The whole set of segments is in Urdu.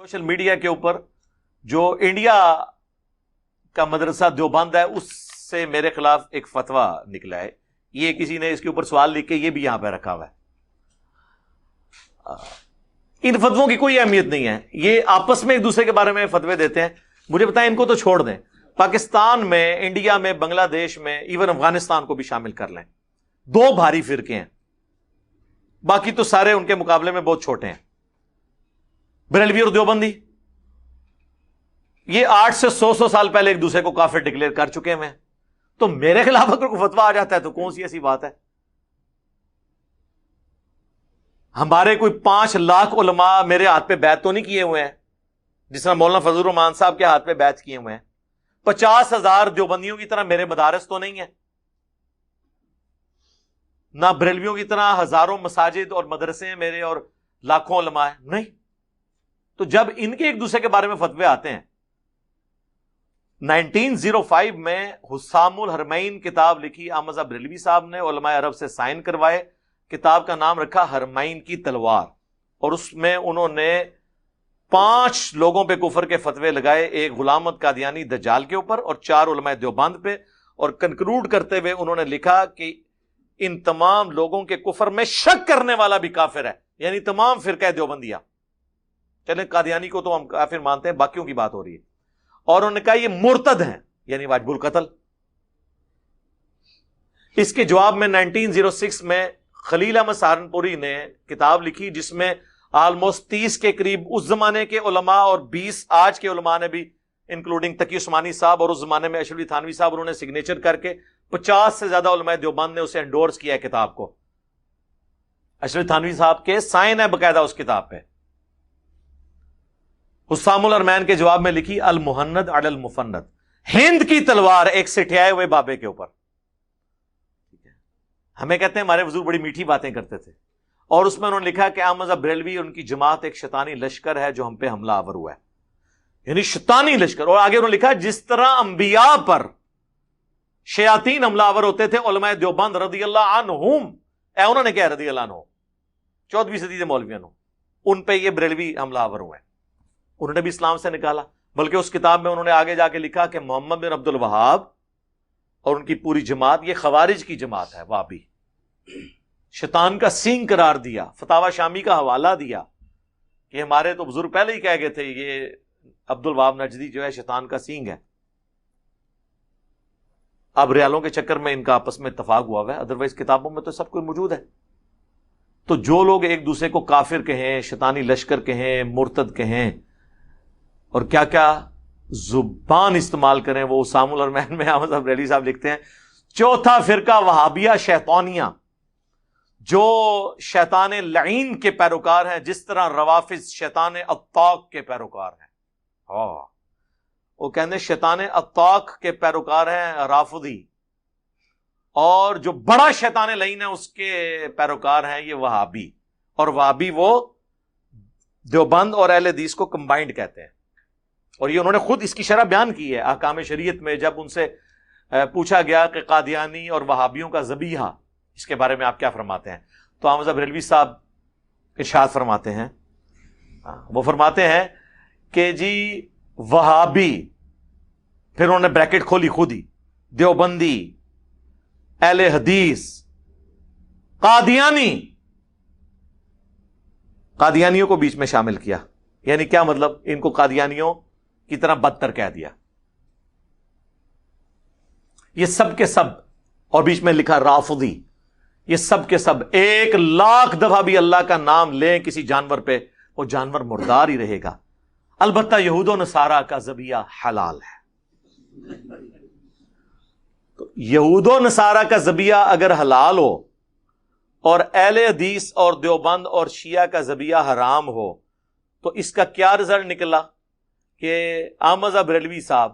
سوشل میڈیا کے اوپر جو انڈیا کا مدرسہ دیوبند ہے اس سے میرے خلاف ایک فتویٰ نکلا ہے. یہ کسی نے اس کے اوپر سوال لکھ کے یہ بھی یہاں پہ رکھا ہوا ہے. ان فتووں کی کوئی اہمیت نہیں ہے, یہ آپس میں ایک دوسرے کے بارے میں فتوے دیتے ہیں. مجھے بتائیں ان کو تو چھوڑ دیں, پاکستان میں, انڈیا میں, بنگلہ دیش میں, ایون افغانستان کو بھی شامل کر لیں, دو بھاری فرقے ہیں, باقی تو سارے ان کے مقابلے میں بہت چھوٹے ہیں. بریلوی اور دیوبندی یہ 8 سے 100 سال پہلے ایک دوسرے کو کافر ڈکلیئر کر چکے ہیں. تو میرے خلاف اگر کوئی فتویٰ آ جاتا ہے تو کون سی ایسی بات ہے؟ ہمارے کوئی 5 لاکھ علماء میرے ہاتھ پہ بیعت تو نہیں کیے ہوئے ہیں جس طرح مولانا فضل الرحمان صاحب کے ہاتھ پہ بیعت کیے ہوئے ہیں. 50,000 دیوبندیوں کی طرح میرے مدارس تو نہیں ہیں, نہ بریلویوں کی طرح ہزاروں مساجد اور مدرسے ہیں میرے اور لاکھوں علماء ہیں, نہیں. تو جب ان کے ایک دوسرے کے بارے میں فتوے آتے ہیں, 1905 میں حسام الحرمین کتاب لکھی احمد رضا بریلوی صاحب نے, علماء عرب سے سائن کروائے, کتاب کا نام رکھا حرمین کی تلوار, اور اس میں انہوں نے 5 لوگوں پہ کفر کے فتوے لگائے, ایک غلام احمد قادیانی دجال کے اوپر اور 4 علماء دیوبند پہ, اور کنکلوڈ کرتے ہوئے انہوں نے لکھا کہ ان تمام لوگوں کے کفر میں شک کرنے والا بھی کافر ہے, یعنی تمام فرقہ دیوبندیہ. چلیں قادیانی کو تو ہم کافر مانتے ہیں, باقیوں کی بات ہو رہی ہے. اور انہوں نے کہا یہ مرتد ہیں, یعنی واجب القتل. اس کے جواب میں 1906 میں خلیل احمد سہارنپوری نے کتاب لکھی جس میں آلموسٹ 30 کے قریب اس زمانے کے علماء اور 20 آج کے علماء نے بھی, انکلوڈنگ تقی عثمانی صاحب اور اس زمانے میں اشرف علی تھانوی صاحب, انہوں نے سگنیچر کر کے 50 سے زیادہ علماء دیوبند نے اسے انڈورس کیا ہے کتاب کو. اشرف تھانوی صاحب کے سائن ہے باقاعدہ اس کتاب پہ. حسام الحرمین کے جواب میں لکھی المہند علی المفند, ہند کی تلوار ایک سٹھیائے ہوئے بابے کے اوپر. ہمیں کہتے ہیں ہمارے حضور بڑی میٹھی باتیں کرتے تھے, اور اس میں انہوں نے لکھا کہ احمد رضا بریلوی اور ان کی جماعت ایک شیطانی لشکر ہے جو ہم پہ حملہ آور ہوا ہے, یعنی شیطانی لشکر. اور آگے انہوں نے لکھا جس طرح انبیاء پر شیاطین حملہ آور ہوتے تھے, علماء دیوبند رضی اللہ عنہم, انہوں نے کیا رضی اللہ عنہ 14ویں صدی کے مولویوں, ان پہ یہ بریلوی حملہ آور ہوئے ہیں. انہوں نے بھی اسلام سے نکالا, بلکہ اس کتاب میں انہوں نے آگے جا کے لکھا کہ محمد بن عبد الوہاب اور ان کی پوری جماعت یہ خوارج کی جماعت ہے, وہابی, شیطان کا سینگ قرار دیا. فتاوی شامی کا حوالہ دیا کہ ہمارے تو بزرگ پہلے ہی کہہ گئے تھے یہ عبد الوہاب نجدی جو ہے شیطان کا سینگ ہے. اب ریالوں کے چکر میں ان کا آپس میں اتفاق ہوا ہے, ادروائز کتابوں میں تو سب کچھ موجود ہے. تو جو لوگ ایک دوسرے کو کافر کہیں, شیطانی لشکر کہیں, مرتد کہیں, اور کیا کیا زبان استعمال کریں, وہ حسام الحرمین میں احمد صاحب ریلی صاحب لکھتے ہیں چوتھا فرقہ وہابیہ شیطانیہ, جو شیطان لعین کے پیروکار ہیں, جس طرح روافض شیطان اطاق کے پیروکار ہیں. وہ کہتے ہیں شیطان اطاق کے پیروکار ہیں رافضی, اور جو بڑا شیطان لعین ہے اس کے پیروکار ہیں یہ وہابی. اور وہابی وہ دیوبند اور اہل حدیث کو کمبائنڈ کہتے ہیں. اور یہ انہوں نے خود اس کی شرح بیان کی ہے احکام شریعت میں, جب ان سے پوچھا گیا کہ قادیانی اور وہابیوں کا ذبیحہ اس کے بارے میں آپ کیا فرماتے ہیں, تو احمد رضا بریلوی صاحب ارشاد فرماتے ہیں, وہ فرماتے ہیں کہ جی وہابی, پھر انہوں نے بریکٹ کھولی خود ہی, دیوبندی, اہل حدیث, قادیانی, قادیانیوں کو بیچ میں شامل کیا. یعنی کیا مطلب, ان کو قادیانیوں کی طرح بدتر کہہ دیا. یہ سب کے سب, اور بیچ میں لکھا رافضی, یہ سب کے سب 1,00,000 دفعہ بھی اللہ کا نام لیں کسی جانور پہ, وہ جانور مردار ہی رہے گا. البتہ یہود و نصارہ کا ذبیحہ حلال ہے. تو یہود و نصارہ کا ذبیحہ اگر حلال ہو اور اہل حدیث اور دیوبند اور شیعہ کا ذبیحہ حرام ہو, تو اس کا کیا رزلٹ نکلا کہ احمد رضا بریلوی صاحب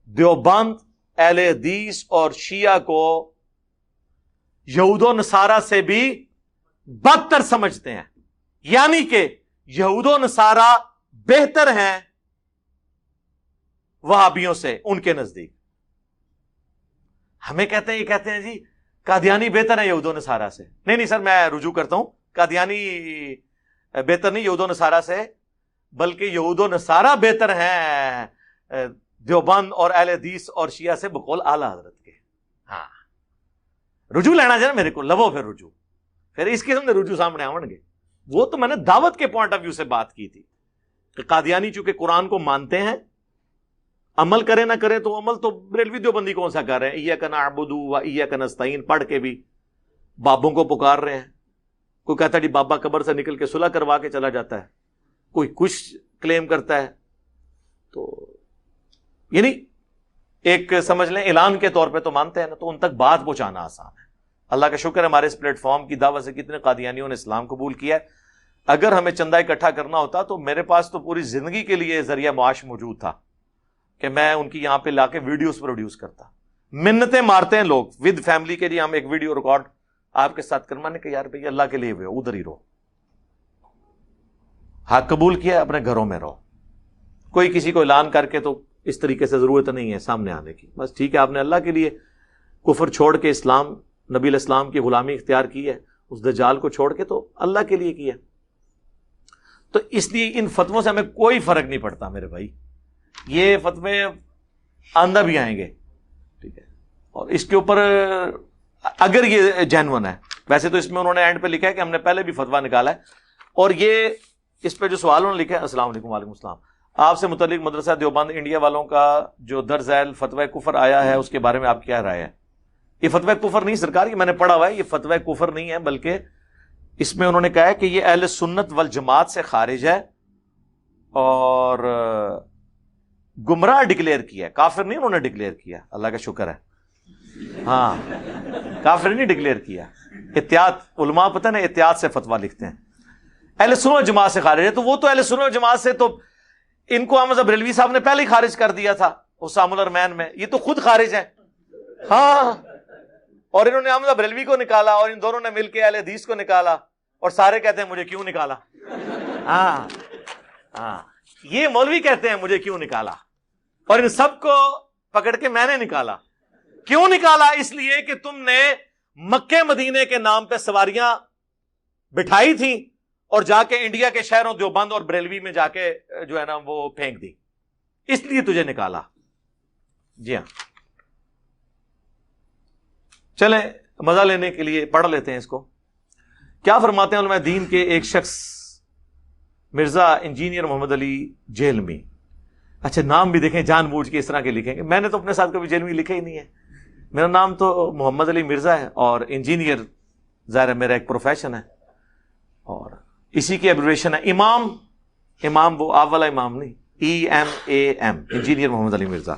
دیوبند, اہل حدیث اور شیعہ کو یہود و نصارہ سے بھی بدتر سمجھتے ہیں. یعنی کہ یہود و نصارہ بہتر ہیں وہابیوں سے ان کے نزدیک. ہمیں کہتے ہیں, یہ کہتے ہیں جی قادیانی بہتر ہیں یہود و نصارہ سے. نہیں سر, میں رجوع کرتا ہوں, قادیانی بہتر نہیں یہود و نصارہ سے، بلکہ یہود و نصارہ بہتر ہیں دیوبند اور اہل حدیث اور شیعہ سے بقول اعلی حضرت کے. ہاں رجوع لینا چاہیے میرے کو، لو پھر رجوع، پھر اس قسم کے رجوع سامنے آون گے. وہ تو میں نے دعوت کے پوائنٹ آف ویو سے بات کی تھی کہ قادیانی چونکہ قرآن کو مانتے ہیں، عمل کرے نہ کرے تو عمل تو بریلوی دیوبندی کون سا کر رہے ہیں، ایاک نعبد و ایاک نستعین پڑھ کے بھی بابوں کو پکار رہے ہیں. کوئی کہتا ہے جی بابا قبر سے نکل کے صلح کروا کے چلا جاتا ہے، کوئی کچھ کلیم کرتا ہے. تو یعنی ایک سمجھ لیں اعلان کے طور پہ تو مانتے ہیں نا، تو ان تک بات پہنچانا آسان ہے. اللہ کا شکر ہے ہمارے اس پلیٹ فارم کی دعوت سے کتنے قادیانیوں نے اسلام قبول کیا ہے. اگر ہمیں چندہ اکٹھا کرنا ہوتا تو میرے پاس تو پوری زندگی کے لیے ذریعہ معاش موجود تھا کہ میں ان کی یہاں پہ لا کے ویڈیوز پروڈیوس کرتا. منتیں مارتے ہیں لوگ ود فیملی کے لیے، ہم ایک ویڈیو ریکارڈ آپ کے ساتھ کروانے کہ یار بھائی اللہ کے لیے ہوئے ادھر ہی رہو، حق قبول کیا اپنے گھروں میں رہو. کوئی کسی کو اعلان کر کے تو اس طریقے سے ضرورت نہیں ہے سامنے آنے کی. بس ٹھیک ہے آپ نے اللہ کے لیے کفر چھوڑ کے اسلام، نبی علیہ السلام کی غلامی اختیار کی ہے، اس دجال کو چھوڑ کے تو اللہ کے لیے کیا. تو اس لیے ان فتووں سے ہمیں کوئی فرق نہیں پڑتا میرے بھائی. یہ فتوے آندہ بھی آئیں گے، ٹھیک ہے، اور اس کے اوپر اگر یہ جینون ہے، ویسے تو اس میں انہوں نے اینڈ پہ لکھا ہے کہ ہم نے پہلے بھی فتویٰ نکالا ہے، اور یہ اس پہ جو سوال انہوں نے لکھا ہے، السلام علیکم. وعلیکم السلام. آپ سے متعلق مدرسہ دیوبند انڈیا والوں کا جو درج ذیل فتوی کفر آیا ہے اس کے بارے میں آپ کیا رائے ہے؟ یہ فتوی کفر نہیں سرکار، یہ میں نے پڑھا ہوا ہے، یہ فتوی کفر نہیں ہے، بلکہ اس میں انہوں نے کہا ہے کہ یہ اہل سنت والجماعت سے خارج ہے اور گمراہ ڈکلیئر کیا ہے، کافر نہیں انہوں نے ڈکلیئر کیا. اللہ کا شکر ہے. ہاں کافر نہیں ڈکلیئر کیا. احتیاط علماء پتہ نا احتیاط سے فتویٰ لکھتے ہیں. اہل سنت والجماعت سے خارج ہے، تو وہ تو اہل سنت والجماعت سے تو ان کو احمد بریلوی صاحب نے پہلے ہی خارج کر دیا تھا اسام الارمین میں، یہ تو خود خارج ہیں. ہاں اور انہوں نے احمد بریلوی کو نکالا اور ان دونوں نے مل کے اہل حدیث کو نکالا، اور سارے کہتے ہیں مجھے کیوں نکالا. ہاں ہاں یہ مولوی کہتے ہیں مجھے کیوں نکالا، اور ان سب کو پکڑ کے میں نے نکالا. کیوں نکالا؟ اس لیے کہ تم نے مکے مدینے کے نام پہ سواریاں بٹھائی تھیں اور جا کے انڈیا کے شہروں دیوبند اور بریلوی میں جا کے جو ہے نا وہ پھینک دی، اس لیے تجھے نکالا. جی ہاں چلیں مزہ لینے کے لیے پڑھ لیتے ہیں اس کو. کیا فرماتے ہیں علماء دین کے ایک شخص مرزا انجینئر محمد علی جیلمی. اچھا نام بھی دیکھیں جان بوجھ کے اس طرح کے لکھیں گے، میں نے تو اپنے ساتھ کبھی جیلمی لکھا ہی نہیں ہے. میرا نام تو محمد علی مرزا ہے اور انجینئر ظاہر ہے میرا ایک پروفیشن ہے، اور اسی کی ایبریویشن ہے امام. امام وہ آپ والا امام نہیں، EMAM، انجینئر محمد علی مرزا.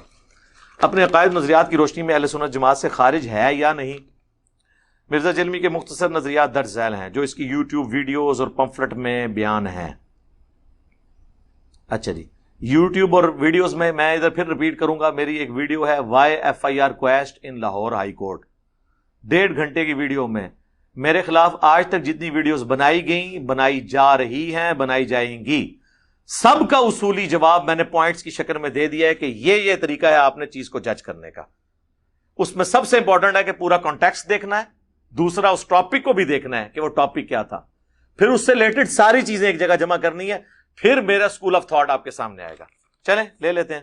اپنے عقائد نظریات کی روشنی میں اہل سنت جماعت سے خارج ہے یا نہیں؟ مرزا جیلمی کے مختصر نظریات درج ذیل ہیں جو اس کی یوٹیوب ویڈیوز اور پمفلٹ میں بیان ہیں. اچھا جی یوٹیوب اور ویڈیوز میں ادھر پھر ریپیٹ کروں گا. میری ایک ویڈیو ہے YFIR کویسٹ ان لاہور ہائی کورٹ، 1.5 گھنٹے کی ویڈیو میں میرے خلاف آج تک جتنی ویڈیوز بنائی گئیں، بنائی جا رہی ہیں، بنائی جائیں گی، سب کا اصولی جواب میں نے پوائنٹس کی شکل میں دے دیا ہے کہ یہ طریقہ ہے آپ نے چیز کو جج کرنے کا. اس میں سب سے امپورٹنٹ ہے کہ پورا کانٹیکسٹ دیکھنا ہے، دوسرا اس ٹاپک کو بھی دیکھنا ہے کہ وہ ٹاپک کیا تھا، پھر اس سے ریلیٹڈ ساری چیزیں ایک جگہ جمع کرنی ہے، پھر میرا اسکول آف تھاٹ آپ کے سامنے آئے گا. چلیں لے لیتے ہیں.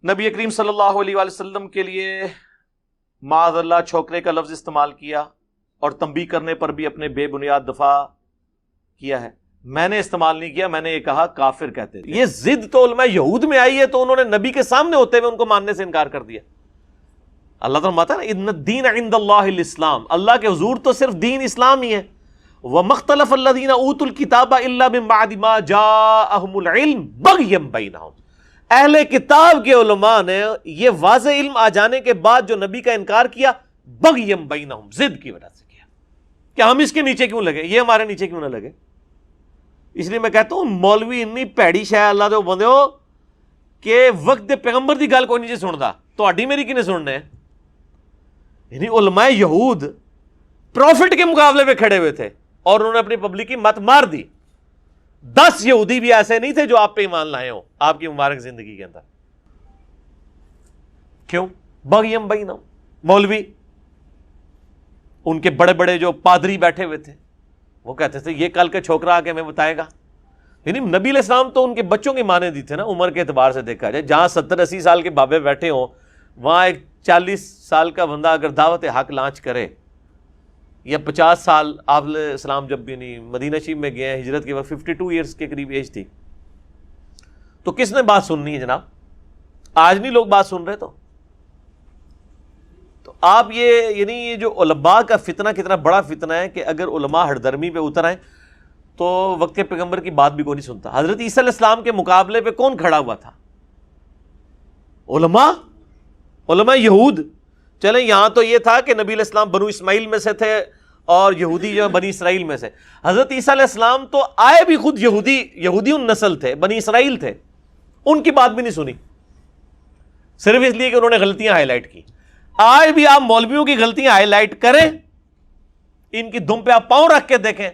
نبی کریم صلی اللہ علیہ وآلہ وسلم کے لیے معاذ اللہ چھوکرے کا لفظ استعمال کیا اور تنبیہ کرنے پر بھی اپنے بے بنیاد دفاع کیا ہے. میں نے استعمال نہیں کیا، میں نے یہ کہا کافر کہتے تھے. یہ ضد تو علماء یہود میں آئی ہے تو انہوں نے نبی کے سامنے ہوتے ہوئے ان کو ماننے سے انکار کر دیا. اللہ تعالیٰ ماتا نا ان الدین عند اللہ الاسلام، اللہ کے حضور تو صرف دین اسلام ہی ہے. وَمَخْتَلَفَ الَّذِينَ أُوتُوا الْكِتَابَ إِلَّا مِن بَعْدِ مَا جَاءَهُمُ الْعِلْمُ بَغْيًا بَيْنَهُمْ. اہل کتاب کے علماء نے یہ واضح علم آ جانے کے بعد جو نبی کا انکار کیا، بغیم بینہم، ضد کی وجہ سے کیا کہ ہم اس کے نیچے کیوں لگے، یہ ہمارے نیچے کیوں نہ لگے. اس لیے میں کہتا ہوں مولوی اتنی پیڑی شے اللہ دے بندے ہو کہ وقت دے پیغمبر دی گل کوئی نہیں سندا، تہاڈی میری کنے سننے. یعنی علماء یہود پروفٹ کے مقابلے میں کھڑے ہوئے تھے اور انہوں نے اپنی پبلک کی مت مار دی. 10 یہودی بھی ایسے نہیں تھے جو آپ پہ ایمان لائے ہوں آپ کی مبارک زندگی کے اندر. کیوں؟ بغیم بینہم. مولوی ان کے بڑے بڑے جو پادری بیٹھے ہوئے تھے وہ کہتے تھے یہ کل کا چھوکرا آ کے ہمیں بتائے گا. یعنی نبی علیہ السلام تو ان کے بچوں کی مانے دی تھے نا, عمر کے اعتبار سے دیکھا جائے. جہاں 70-80 سال کے بابے بیٹھے ہوں, وہاں ایک 40 سال کا بندہ اگر دعوت حق لانچ کرے, یا 50 سال, آپ علیہ السلام جب بھی نہیں مدینہ شریف میں گئے ہیں ہجرت کے وقت 52 ایئرس کے قریب ایج تھی, تو کس نے بات سننی ہے جناب؟ آج نہیں لوگ بات سن رہے. تو آپ یعنی یہ جو علماء کا فتنہ کتنا بڑا فتنہ ہے کہ اگر علماء ہردرمی پہ اتر آئیں تو وقت کے پیغمبر کی بات بھی کوئی نہیں سنتا. حضرت عیسیٰ علیہ السلام کے مقابلے پہ کون کھڑا ہوا تھا؟ علماء یہود. چلیں یہاں تو یہ تھا کہ نبی علیہ السلام بنو اسماعیل میں سے تھے اور یہودی جو بنی اسرائیل میں سے. حضرت عیسیٰ علیہ السلام تو آئے بھی خود یہودی نسل تھے, بنی اسرائیل تھے, ان کی بات بھی نہیں سنی, صرف اس لیے کہ انہوں نے غلطیاں ہائی لائٹ کی. آج بھی آپ مولویوں کی غلطیاں ہائی لائٹ کریں, ان کی دم پہ آپ پاؤں رکھ کے دیکھیں,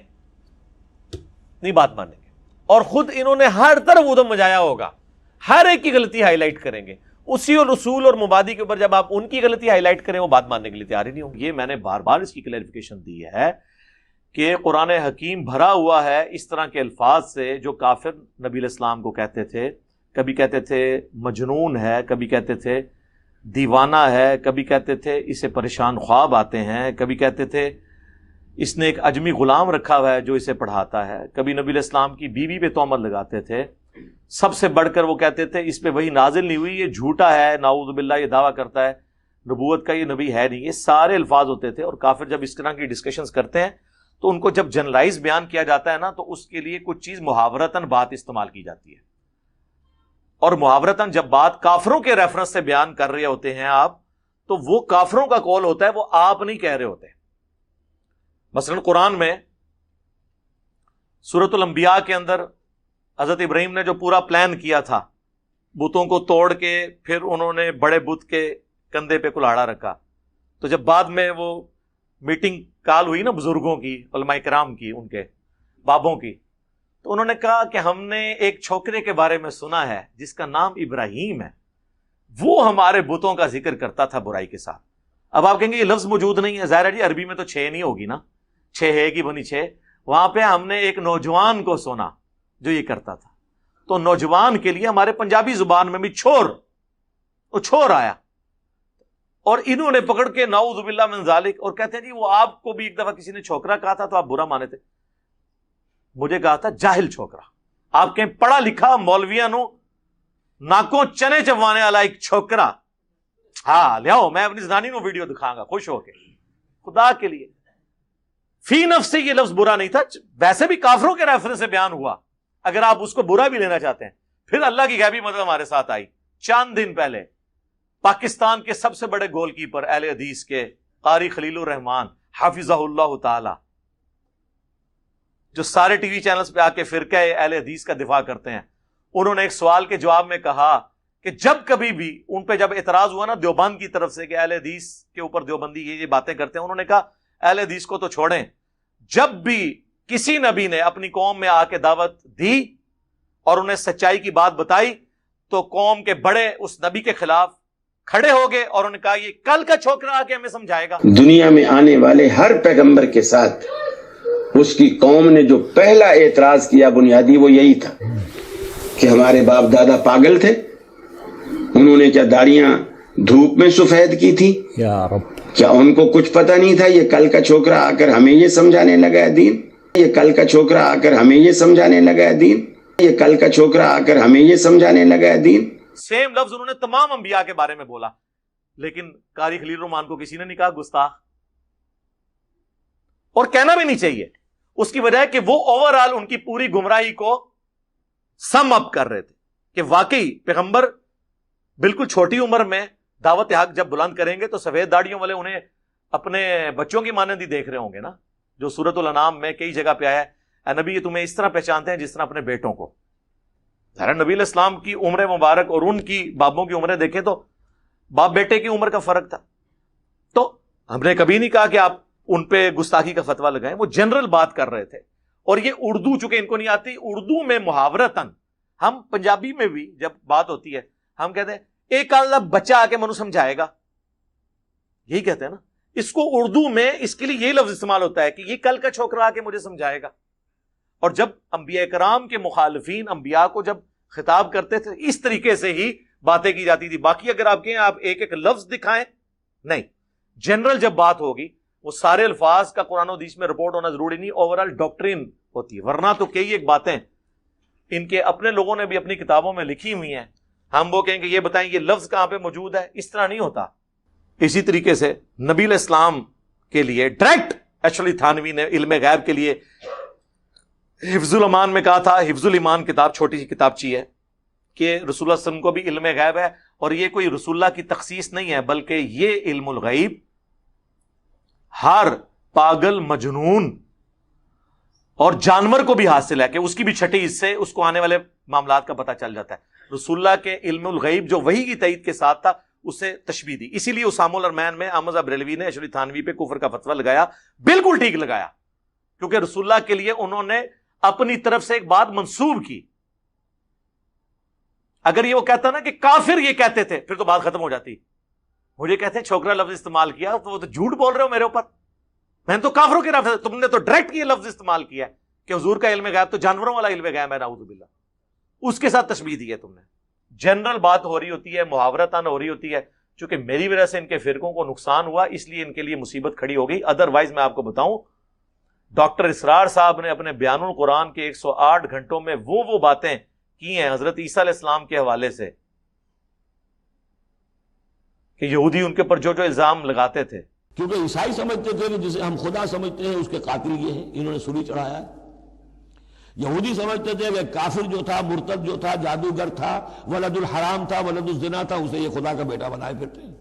نہیں بات مانیں گے. اور خود انہوں نے ہر طرف ادھم مچایا ہوگا, ہر ایک کی غلطی ہائی لائٹ کریں گے. اسی اور اصول اور مبادی کے اوپر جب آپ ان کی غلطی ہائی لائٹ کریں, وہ بات ماننے کے لیے تیار ہی نہیں ہوں گے. یہ میں نے بار بار اس کی کلیریفیکیشن دی ہے کہ قرآن حکیم بھرا ہوا ہے اس طرح کے الفاظ سے جو کافر نبی علیہ السلام کو کہتے تھے. کبھی کہتے تھے مجنون ہے, کبھی کہتے تھے دیوانہ ہے, کبھی کہتے تھے اسے پریشان خواب آتے ہیں, کبھی کہتے تھے اس نے ایک اجمی غلام رکھا ہوا ہے جو اسے پڑھاتا ہے, کبھی نبی علیہ السلام کی بیوی پہ تہمت لگاتے تھے. سب سے بڑھ کر وہ کہتے تھے اس پہ وہی نازل نہیں ہوئی, یہ جھوٹا ہے, نعوذ باللہ, یہ دعویٰ کرتا ہے نبوت کا, یہ نبی ہے نہیں. یہ سارے الفاظ ہوتے تھے. اور کافر جب اس طرح کی ڈسکشنز کرتے ہیں تو ان کو جب جنرلائز بیان کیا جاتا ہے نا, تو اس کے لیے کچھ چیز محاورتاً بات استعمال کی جاتی ہے. اور محاورتاً جب بات کافروں کے ریفرنس سے بیان کر رہے ہوتے ہیں آپ, تو وہ کافروں کا قول ہوتا ہے, وہ آپ نہیں کہہ رہے ہوتے. مثلا قرآن میں سورۃ الانبیاء کے اندر حضرت ابراہیم نے جو پورا پلان کیا تھا, بتوں کو توڑ کے پھر انہوں نے بڑے بت کے کندھے پہ کلاڑا رکھا, تو جب بعد میں وہ میٹنگ کال ہوئی نا بزرگوں کی, علماء کرام کی, ان کے بابوں کی, تو انہوں نے کہا کہ ہم نے ایک چھوکرے کے بارے میں سنا ہے جس کا نام ابراہیم ہے, وہ ہمارے بتوں کا ذکر کرتا تھا برائی کے ساتھ. اب آپ کہیں گے یہ لفظ موجود نہیں ہے, ظاہر ہے جی عربی میں تو 6 نہیں ہوگی نا, 6 ہے کہ بنی 6. وہاں پہ ہم نے ایک نوجوان کو سنا جو یہ کرتا تھا. تو نوجوان کے لیے ہمارے پنجابی زبان میں بھی چھور آیا, اور انہوں نے پکڑ کے نعوذ باللہ من ذالک, اور کہتے ہیں جی وہ آپ کو بھی ایک دفعہ کسی نے چھوکرا کہا تھا تو آپ برا مانے تھے. مجھے کہا تھا جاہل چھوکرا. آپ کہیں پڑھا لکھا مولویاں نو ناکوں چنے چوانے والا ایک چھوکرا. ہاں لیاؤ, میں اپنی زنانی نو ویڈیو دکھاؤں گا خوش ہو کے, خدا کے لیے. فی نفس سے یہ لفظ برا نہیں تھا, ویسے بھی کافروں کے ریفرنس سے بیان ہوا. اگر آپ اس کو برا بھی لینا چاہتے ہیں, پھر اللہ کی غیبی مدد ہمارے ساتھ آئی. چند دن پہلے پاکستان کے سب سے بڑے گول کیپر اہل حدیث کے قاری خلیل الرحمان حافظہ اللہ تعالی, جو سارے ٹی وی چینلز پہ آ کے فرقہ اہل حدیث کا دفاع کرتے ہیں, انہوں نے ایک سوال کے جواب میں کہا کہ جب کبھی بھی ان پہ جب اعتراض ہوا نا دیوبند کی طرف سے کہ اہل حدیث کے اوپر دیوبندی یہ باتیں کرتے ہیں, انہوں نے کہا اہل حدیث کو تو چھوڑیں, جب بھی کسی نبی نے اپنی قوم میں آ کے دعوت دی اور انہیں سچائی کی بات بتائی تو قوم کے بڑے اس نبی کے خلاف کھڑے ہو گئے اور انہوں نے کہا یہ کل کا چھوکرا آ کے ہمیں سمجھائے گا. دنیا میں آنے والے ہر پیغمبر کے ساتھ اس کی قوم نے جو پہلا اعتراض کیا بنیادی وہ یہی تھا کہ ہمارے باپ دادا پاگل تھے, انہوں نے کیا داڑیاں دھوپ میں سفید کی تھی, کیا ان کو کچھ پتہ نہیں تھا یہ کل کا چھوکرا آ کر ہمیں یہ سمجھانے لگا ہے دین, یہ کل کا چھوکرا آ کر ہمیں یہ سمجھانے لگا ہے دین, یہ کل کا چھوکرا آ کر ہمیں یہ سمجھانے لگا ہے دین. سیم لفظ انہوں نے تمام انبیاء کے بارے میں بولا, لیکن قاری خلیل الرحمان کو کسی نے نہیں کہا گستاخ, اور کہنا بھی نہیں چاہیے. اس کی وجہ ہے کہ وہ اوور آل ان کی پوری گمراہی کو سم اپ کر رہے تھے کہ واقعی پیغمبر بالکل چھوٹی عمر میں دعوت حق جب بلند کریں گے تو سفید داڑیوں والے انہیں اپنے بچوں کی مانند ہی دیکھ رہے ہوں گے نا, جو سورۃ الانعام میں کئی جگہ پہ آیا ہے, اے نبی یہ تمہیں اس طرح پہچانتے ہیں جس طرح اپنے بیٹوں کو. ظاہر نبی علیہ السلام کی عمر مبارک اور ان کی بابوں کی عمریں دیکھیں تو باپ بیٹے کی عمر کا فرق تھا. تو ہم نے کبھی نہیں کہا کہ آپ ان پہ گستاخی کا فتویٰ لگائیں, وہ جنرل بات کر رہے تھے. اور یہ اردو چونکہ ان کو نہیں آتی, اردو میں محاورتاً, ہم پنجابی میں بھی جب بات ہوتی ہے ہم کہتے ہیں ایک اللہ بچہ آ کے منو سمجھائے گا, یہی کہتے ہیں نا, اس کو اردو میں اس کے لیے یہ لفظ استعمال ہوتا ہے کہ یہ کل کا چھوکرا آ کے مجھے سمجھائے گا. اور جب انبیاء کرام کے مخالفین انبیاء کو جب خطاب کرتے تھے اس طریقے سے ہی باتیں کی جاتی تھی. باقی اگر آپ کہیں آپ ایک ایک لفظ دکھائیں, نہیں, جنرل جب بات ہوگی وہ سارے الفاظ کا قرآن و حدیث میں رپورٹ ہونا ضروری نہیں, اوور آل ڈاکٹرین ہوتی ہے. ورنہ تو کئی ایک باتیں ان کے اپنے لوگوں نے بھی اپنی کتابوں میں لکھی ہوئی ہیں, ہم وہ کہیں کہ یہ بتائیں یہ لفظ کہاں پہ موجود ہے, اس طرح نہیں ہوتا. اسی طریقے سے نبی علیہ السلام کے لیے ڈائریکٹ ایکچولی تھانوی نے علم غیب کے لیے حفظ الامان میں کہا تھا, حفظ الایمان کتاب چھوٹی سی کتابچی ہے, کہ رسول اللہ صلی اللہ علیہ وسلم کو بھی علم غیب ہے, اور یہ کوئی رسول اللہ کی تخصیص نہیں ہے, بلکہ یہ علم الغیب ہر پاگل, مجنون اور جانور کو بھی حاصل ہے, کہ اس کی بھی چھٹی حصے اس کو آنے والے معاملات کا پتہ چل جاتا ہے. رسول اللہ کے علم الغیب جو وحی کی تائید کے ساتھ تھا اسے تشبیہ دی. اسی لیے اسام الارمین میں احمد بریلوی نے ایشوری تھانوی پہ کفر کا فتویٰ لگایا, بالکل ٹھیک لگایا, کیونکہ رسول اللہ کے لیے انہوں نے اپنی طرف سے ایک بات منسوب کی. اگر یہ وہ کہتا نا کہ کافر یہ کہتے تھے پھر تو بات ختم ہو جاتی. مجھے کہتے ہیں چھوکرا لفظ استعمال کیا, تو وہ تو جھوٹ بول رہے ہو میرے اوپر, میں نے تو کافروں کی رفت, تم نے تو ڈائریکٹ یہ لفظ استعمال کیا کہ حضور کا علم غیب تو جانوروں والا علم غیب ہے, نعوذ باللہ, اس کے ساتھ تشبیہ دی ہے تم نے. جنرل بات ہو رہی ہوتی ہے, محاورتاً ہو رہی ہوتی ہے. چونکہ میری وجہ سے ان کے فرقوں کو نقصان ہوا اس لیے ان کے لیے مصیبت کھڑی ہو گئی. ادروائز میں آپ کو بتاؤں, ڈاکٹر اسرار صاحب نے اپنے بیان القرآن کے 108 گھنٹوں میں وہ باتیں کی ہیں حضرت عیسیٰ علیہ السلام کے حوالے سے, کہ یہودی ان کے پر جو الزام لگاتے تھے, کیونکہ عیسائی سمجھتے تھے کہ جسے ہم خدا سمجھتے ہیں اس کے قاتل یہ ہیں, انہوں نے سولی چڑھایا ہے. یہودی سمجھتے تھے کہ کافر جو تھا, مرتد جو تھا, جادوگر تھا, ولد الحرام تھا, ولد الزنا تھا, اسے یہ خدا کا بیٹا بنائے پھرتے ہیں.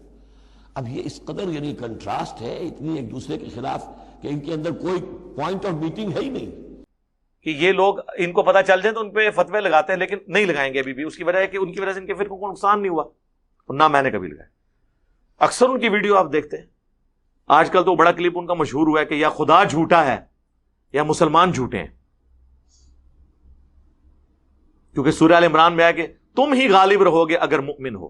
اب یہ اس قدر یعنی کنٹراسٹ ہے اتنی ایک دوسرے کے خلاف کہ ان کے اندر کوئی پوائنٹ آف میٹنگ ہے ہی نہیں, کہ یہ لوگ ان کو پتہ چل جائے تو ان پہ فتوے لگاتے ہیں, لیکن نہیں لگائیں گے ابھی بھی. اس کی وجہ ہے کہ ان کی وجہ سے ان کے فرقوں کو نقصان نہیں ہوا, اور نہ میں نے کبھی لگایا. اکثر ان کی ویڈیو آپ دیکھتے ہیں, آج کل تو بڑا کلپ ان کا مشہور ہوا ہے کہ یا خدا جھوٹا ہے یا مسلمان جھوٹے ہیں, کیونکہ سورہ آل عمران میں آیا کہ تم ہی غالب رہو گے اگر مؤمن ہو.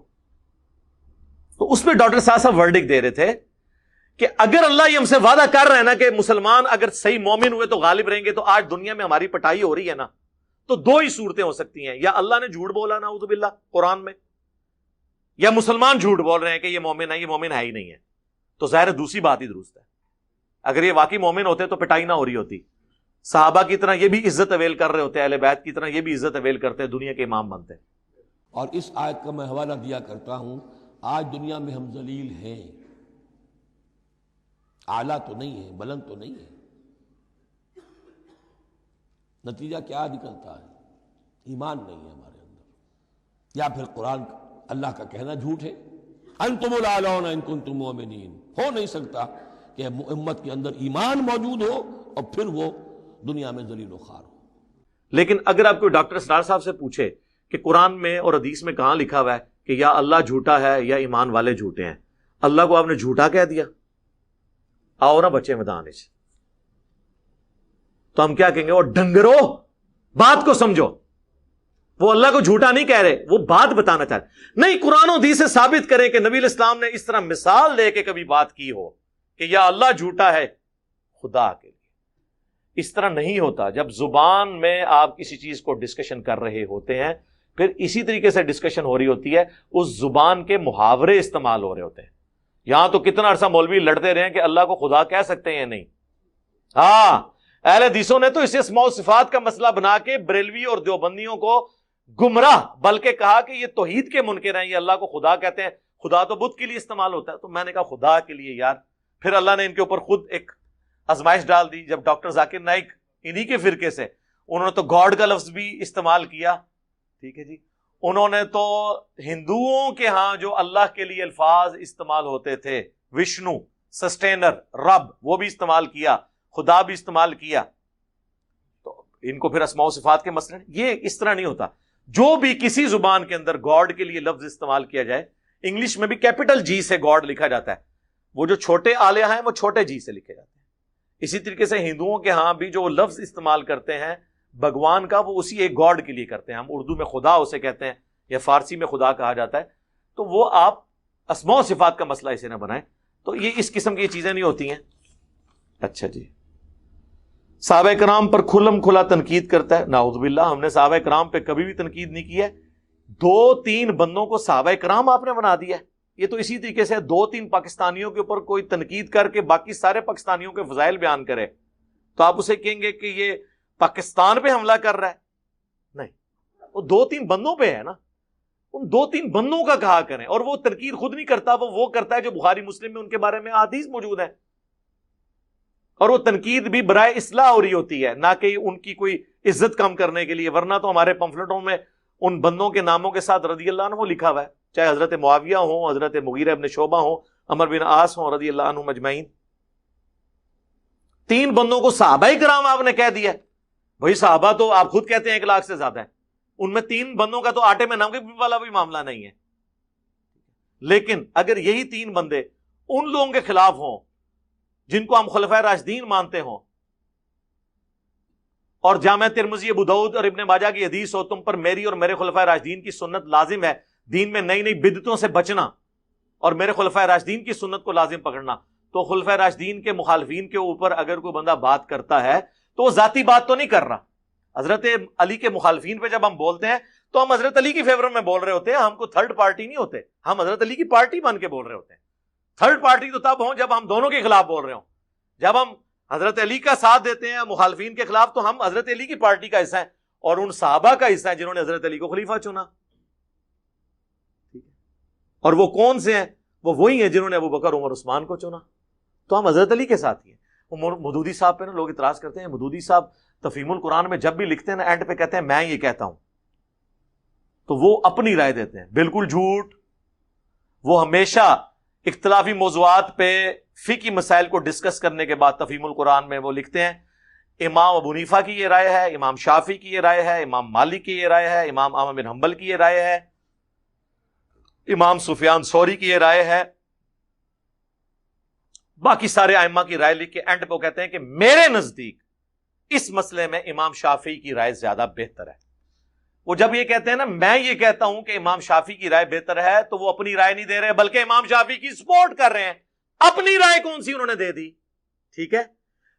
تو اس پہ ڈاکٹر صاحب ورڈک دے رہے تھے کہ اگر اللہ یہ ہم سے وعدہ کر رہا ہے نا کہ مسلمان اگر صحیح مومن ہوئے تو غالب رہیں گے, تو آج دنیا میں ہماری پٹائی ہو رہی ہے نا, تو دو ہی صورتیں ہو سکتی ہیں, یا اللہ نے جھوٹ بولا نعوذ باللہ قرآن میں, یا مسلمان جھوٹ بول رہے ہیں کہ یہ مومن ہے, یہ مومن ہے ہی نہیں ہے. تو ظاہر دوسری بات ہی درست ہے. اگر یہ واقعی مومن ہوتے تو پٹائی نہ ہو رہی ہوتی. صحابہ کی طرح یہ بھی عزت اویل کر رہے ہوتے, اہل بیت کی طرح یہ بھی عزت اویل کرتے, دنیا کے امام بنتے. اور اس آیت کا میں حوالہ دیا کرتا ہوں, آج دنیا میں ہم ذلیل ہیں, اعلیٰ تو نہیں ہے, بلند تو نہیں ہے. نتیجہ کیا نکلتا ہے؟ ایمان نہیں ہے ہمارے اندر, یا پھر قرآن اللہ کا کہنا جھوٹ ہے. انتم الاعلون ان کنتم مؤمنین. ہو نہیں سکتا کہ امت کے اندر ایمان موجود ہو اور پھر وہ دنیا میں ذلیل و خوار ہو. لیکن اگر آپ کوئی ڈاکٹر اسرار صاحب سے پوچھے کہ قرآن میں اور حدیث میں کہاں لکھا ہوا ہے کہ یا اللہ جھوٹا ہے یا ایمان والے جھوٹے ہیں, اللہ کو آپ نے جھوٹا کہہ دیا, آؤ نا بچے میدان سے, تو ہم کیا کہیں گے, وہ ڈنگرو بات کو سمجھو, وہ اللہ کو جھوٹا نہیں کہہ رہے, وہ بات بتانا چاہ رہے. نہیں, قرآن و حدیث سے ثابت کریں کہ نبی علیہ السلام نے اس طرح مثال دے کے کبھی بات کی ہو کہ یا اللہ جھوٹا ہے خدا کے لیے. اس طرح نہیں ہوتا. جب زبان میں آپ کسی چیز کو ڈسکشن کر رہے ہوتے ہیں, پھر اسی طریقے سے ڈسکشن ہو رہی ہوتی ہے, اس زبان کے محاورے استعمال ہو رہے ہوتے ہیں. یہاں تو کتنا عرصہ مولوی لڑتے رہے ہیں کہ اللہ کو خدا کہہ سکتے ہیں یا نہیں. ہاں, اہل حدیثوں نے تو اسے اسماء و صفات کا مسئلہ بنا کے بریلوی اور دیوبندیوں کو گمراہ, بلکہ کہا کہ یہ توحید کے منکر ہیں, یہ اللہ کو خدا کہتے ہیں. خدا تو بت کے لیے استعمال ہوتا ہے. تو میں نے کہا خدا کے لیے یار. پھر اللہ نے ان کے اوپر خود ایک آزمائش ڈال دی. جب ڈاکٹر ذاکر نائک انہی کے فرقے سے, انہوں نے تو گاڈ کا لفظ بھی استعمال کیا. ٹھیک ہے جی, انہوں نے تو ہندوؤں کے ہاں جو اللہ کے لیے الفاظ استعمال ہوتے تھے, وشنو, سسٹینر, رب, وہ بھی استعمال کیا, خدا بھی استعمال کیا. تو ان کو پھر اسماء و صفات کے مسئلے, یہ اس طرح نہیں ہوتا. جو بھی کسی زبان کے اندر گاڈ کے لیے لفظ استعمال کیا جائے, انگلش میں بھی کیپٹل جی سے گاڈ لکھا جاتا ہے, وہ جو چھوٹے آلیہ ہیں وہ چھوٹے جی سے لکھے جاتے ہیں. اسی طریقے سے ہندوؤں کے ہاں بھی جو لفظ استعمال کرتے ہیں بھگوان کا, وہ اسی ایک گاڈ کے لیے کرتے ہیں. ہم اردو میں خدا اسے کہتے ہیں, یا فارسی میں خدا کہا جاتا ہے. تو وہ آپ اسماء و صفات کا مسئلہ اسے نہ بنائیں. تو یہ اس قسم کی چیزیں نہیں ہوتی ہیں. اچھا جی, صحابہ کرام پر کھلم کھلا تنقید کرتا ہے. نعوذ باللہ, ہم نے صحابہ کرام پہ کبھی بھی تنقید نہیں کی ہے. 2-3 بندوں کو صحابہ کرام آپ نے بنا دیا ہے. یہ تو اسی طریقے سے 2-3 پاکستانیوں کے اوپر کوئی تنقید کر کے باقی سارے پاکستانیوں کے فضائل بیان کرے تو آپ اسے کہیں گے کہ یہ پاکستان پہ حملہ کر رہا ہے. نہیں, وہ 2-3 بندوں پہ ہے نا, ان 2-3 بندوں کا کہا کریں. اور وہ تنقید خود نہیں کرتا, وہ کرتا ہے جو بخاری مسلم میں ان کے بارے میں احادیث موجود ہیں. اور وہ تنقید بھی برائے اصلاح ہو رہی ہوتی ہے, نہ کہ ان کی کوئی عزت کم کرنے کے لیے. ورنہ تو ہمارے پمفلٹوں میں ان بندوں کے ناموں کے ساتھ رضی اللہ عنہ لکھا ہوا ہے, چاہے حضرت معاویہ ہوں, حضرت مغیرہ ابن شعبہ ہوں, عمر بن عاص ہوں, رضی اللہ عنہم اجمعین. 3 بندوں کو صحابہ کرام آپ نے کہہ دیا. وہی صحابہ تو آپ خود کہتے ہیں 1 لاکھ سے زیادہ ہے, ان میں 3 بندوں کا تو آٹے میں نمک والا بھی معاملہ نہیں ہے. لیکن اگر یہی 3 بندے ان لوگوں کے خلاف ہوں جن کو ہم خلفائے راشدین مانتے ہوں, اور جامع ترمذی, ابو داؤد اور ابن ماجہ کی حدیث ہو, تم پر میری اور میرے خلفائے راشدین کی سنت لازم ہے, دین میں نئی نئی بدعتوں سے بچنا اور میرے خلفائے راشدین کی سنت کو لازم پکڑنا, تو خلفائے راشدین کے مخالفین کے اوپر اگر کوئی بندہ بات کرتا ہے تو وہ ذاتی بات تو نہیں کر رہا. حضرت علی کے مخالفین پہ جب ہم بولتے ہیں تو ہم حضرت علی کی فیور میں بول رہے ہوتے ہیں, ہم کو تھرڈ پارٹی نہیں ہوتے, ہم حضرت علی کی پارٹی بن کے بول رہے ہوتے ہیں. تھرڈ پارٹی تو تب ہوں جب ہم دونوں کے خلاف بول رہے ہوں. جب ہم حضرت علی کا ساتھ دیتے ہیں مخالفین کے خلاف تو ہم حضرت علی کی پارٹی کا حصہ ہیں اور ان صحابہ کا حصہ ہیں جنہوں نے حضرت علی کو خلیفہ چنا. اور وہ کون سے ہیں؟ وہ وہی ہیں جنہوں نے ابو بکر, عمر, عثمان کو چنا. تو ہم حضرت علی کے ساتھ ہی ہیں. مودودی صاحب پہ نا لوگ اعتراض کرتے ہیں, مودودی صاحب تفہیم القرآن میں جب بھی لکھتے ہیں نا اینڈ پہ کہتے ہیں میں یہ کہتا ہوں, تو وہ اپنی رائے دیتے ہیں. بالکل جھوٹ. وہ ہمیشہ اختلافی موضوعات پہ فقہی مسائل کو ڈسکس کرنے کے بعد تفہیم القرآن میں وہ لکھتے ہیں امام ابو حنیفہ کی یہ رائے ہے, امام شافعی کی یہ رائے ہے, امام مالک کی یہ رائے ہے, امام احمد بن حنبل کی یہ رائے ہے, امام سفیان ثوری کی یہ رائے ہے, باقی سارے ائمہ کی رائے لکھ کے اینڈ پہ وہ کہتے ہیں کہ میرے نزدیک اس مسئلے میں امام شافعی کی رائے زیادہ بہتر ہے. وہ جب یہ کہتے ہیں نا میں یہ کہتا ہوں کہ امام شافعی کی رائے بہتر ہے, تو وہ اپنی رائے نہیں دے رہے بلکہ امام شافعی کی سپورٹ کر رہے ہیں. اپنی رائے کون سی انہوں نے دے دی. ٹھیک ہے,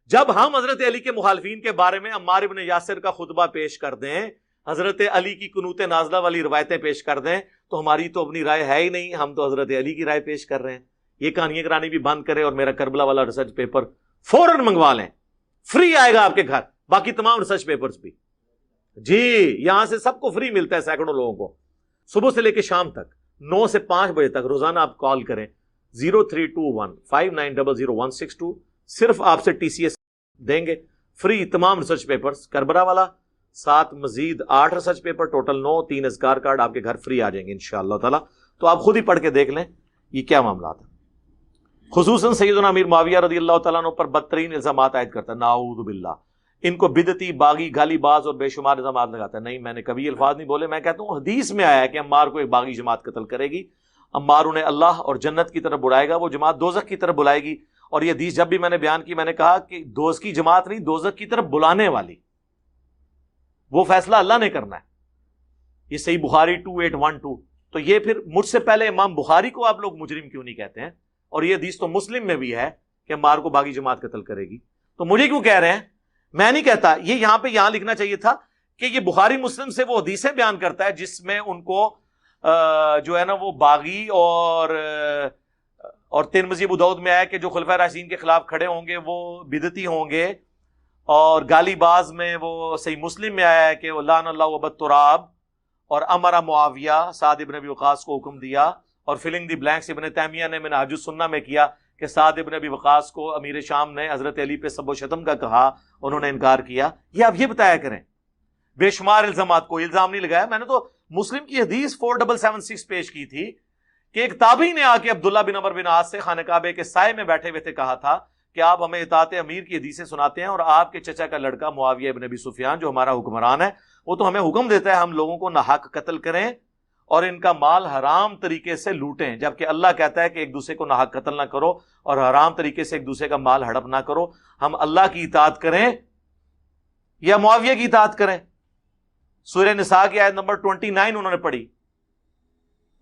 جب ہم حضرت علی کے مخالفین کے بارے میں عمار ابن یاسر کا خطبہ پیش کر دیں, حضرت علی کی قنوت نازلہ والی روایتیں پیش کر دیں, تو ہماری تو اپنی رائے ہے ہی نہیں, ہم تو حضرت علی کی رائے پیش کر رہے ہیں. یہ کہانیاں کرانی بھی بند کرے اور میرا کربلا والا ریسرچ پیپر فوراً منگوا لیں, فری آئے گا آپ کے گھر. باقی تمام ریسرچ پیپرز بھی جی یہاں سے سب کو فری ملتا ہے, سینکڑوں لوگوں کو. صبح سے لے کے شام تک 9 سے 5 بجے تک روزانہ آپ کال کریں 032159000162. صرف آپ سے TCS دیں گے فری تمام ریسرچ پیپرز, کربلا والا, ساتھ مزید 8 ریسرچ پیپر, ٹوٹل 9, 3 اذکار کارڈ آپ کے گھر فری آ جائیں گے انشاءاللہ تعالی. تو آپ خود ہی پڑھ کے دیکھ لیں یہ کیا معاملات ہیں. خصوصاً سیدنا امیر معاویہ رضی اللہ تعالیٰ عنہ پر بدترین الزامات عائد کرتا ہے, نعوذ باللہ. ان کو بدعتی, باغی, گالی باز اور بے شمار الزامات لگاتا ہے. نہیں, میں نے کبھی الفاظ نہیں بولے. میں کہتا ہوں حدیث میں آیا ہے کہ عمار کو ایک باغی جماعت قتل کرے گی, عمار انہیں اللہ اور جنت کی طرف بلائے گا, وہ جماعت دوزخ کی طرف بلائے گی. اور یہ حدیث جب بھی میں نے بیان کی میں نے کہا کہ دوزخ کی جماعت نہیں, دوزخ کی طرف بلانے والی, وہ فیصلہ اللہ نے کرنا ہے. یہ صحیح بخاری 2812. تو یہ پھر مجھ سے پہلے امام بخاری کو آپ لوگ مجرم کیوں نہیں کہتے ہیں؟ اور یہ حدیث تو مسلم میں بھی ہے کہ عمار کو باغی جماعت قتل کرے گی, تو مجھے کیوں کہہ رہے ہیں؟ میں نہیں کہتا. یہ یہاں لکھنا چاہیے تھا کہ یہ بخاری مسلم سے وہ حدیثیں بیان کرتا ہے جس میں ان کو جو ہے نا وہ باغی اور ترمذی ابو داؤد میں آیا کہ جو خلفائے راشدین کے خلاف کھڑے ہوں گے وہ بدعتی ہوں گے, اور گالی باز میں وہ صحیح مسلم میں آیا ہے کہ لعن اللہ ابا التراب, اور امر معاویہ سعد ابن ابی وقاص کو حکم دیا, اور فلنگ دی بلینکس ابن تیمیہ نے منہاج السنہ میں کیا کہ سعد ابن ابی وقاص کو امیر شام نے حضرت علی پہ سب و شتم کا کہا, انہوں نے انکار کیا. یہ آپ یہ بتایا کریں. بے شمار الزامات, کوئی الزام نہیں لگایا. میں نے تو مسلم کی حدیث 4776 پیش کی تھی کہ ایک تابعی نے آ کے عبداللہ بن عمر بن عاص سے خانہ کعبہ کے سائے میں بیٹھے ہوئے تھے کہا تھا کہ آپ ہمیں اطاعت امیر کی حدیثیں سناتے ہیں, اور آپ کے چچا کا لڑکا معاویہ ابن ابی سفیان جو ہمارا حکمران ہے وہ تو ہمیں حکم دیتا ہے ہم لوگوں کو ناحق قتل کریں اور ان کا مال حرام طریقے سے لوٹیں, جبکہ اللہ کہتا ہے کہ ایک دوسرے کو ناحق قتل نہ کرو اور حرام طریقے سے ایک دوسرے کا مال ہڑپ نہ کرو. ہم اللہ کی اطاعت کریں یا معاویہ کی اطاعت کریں؟ سورہ نساء کی آیت نمبر 29 انہوں نے پڑھی.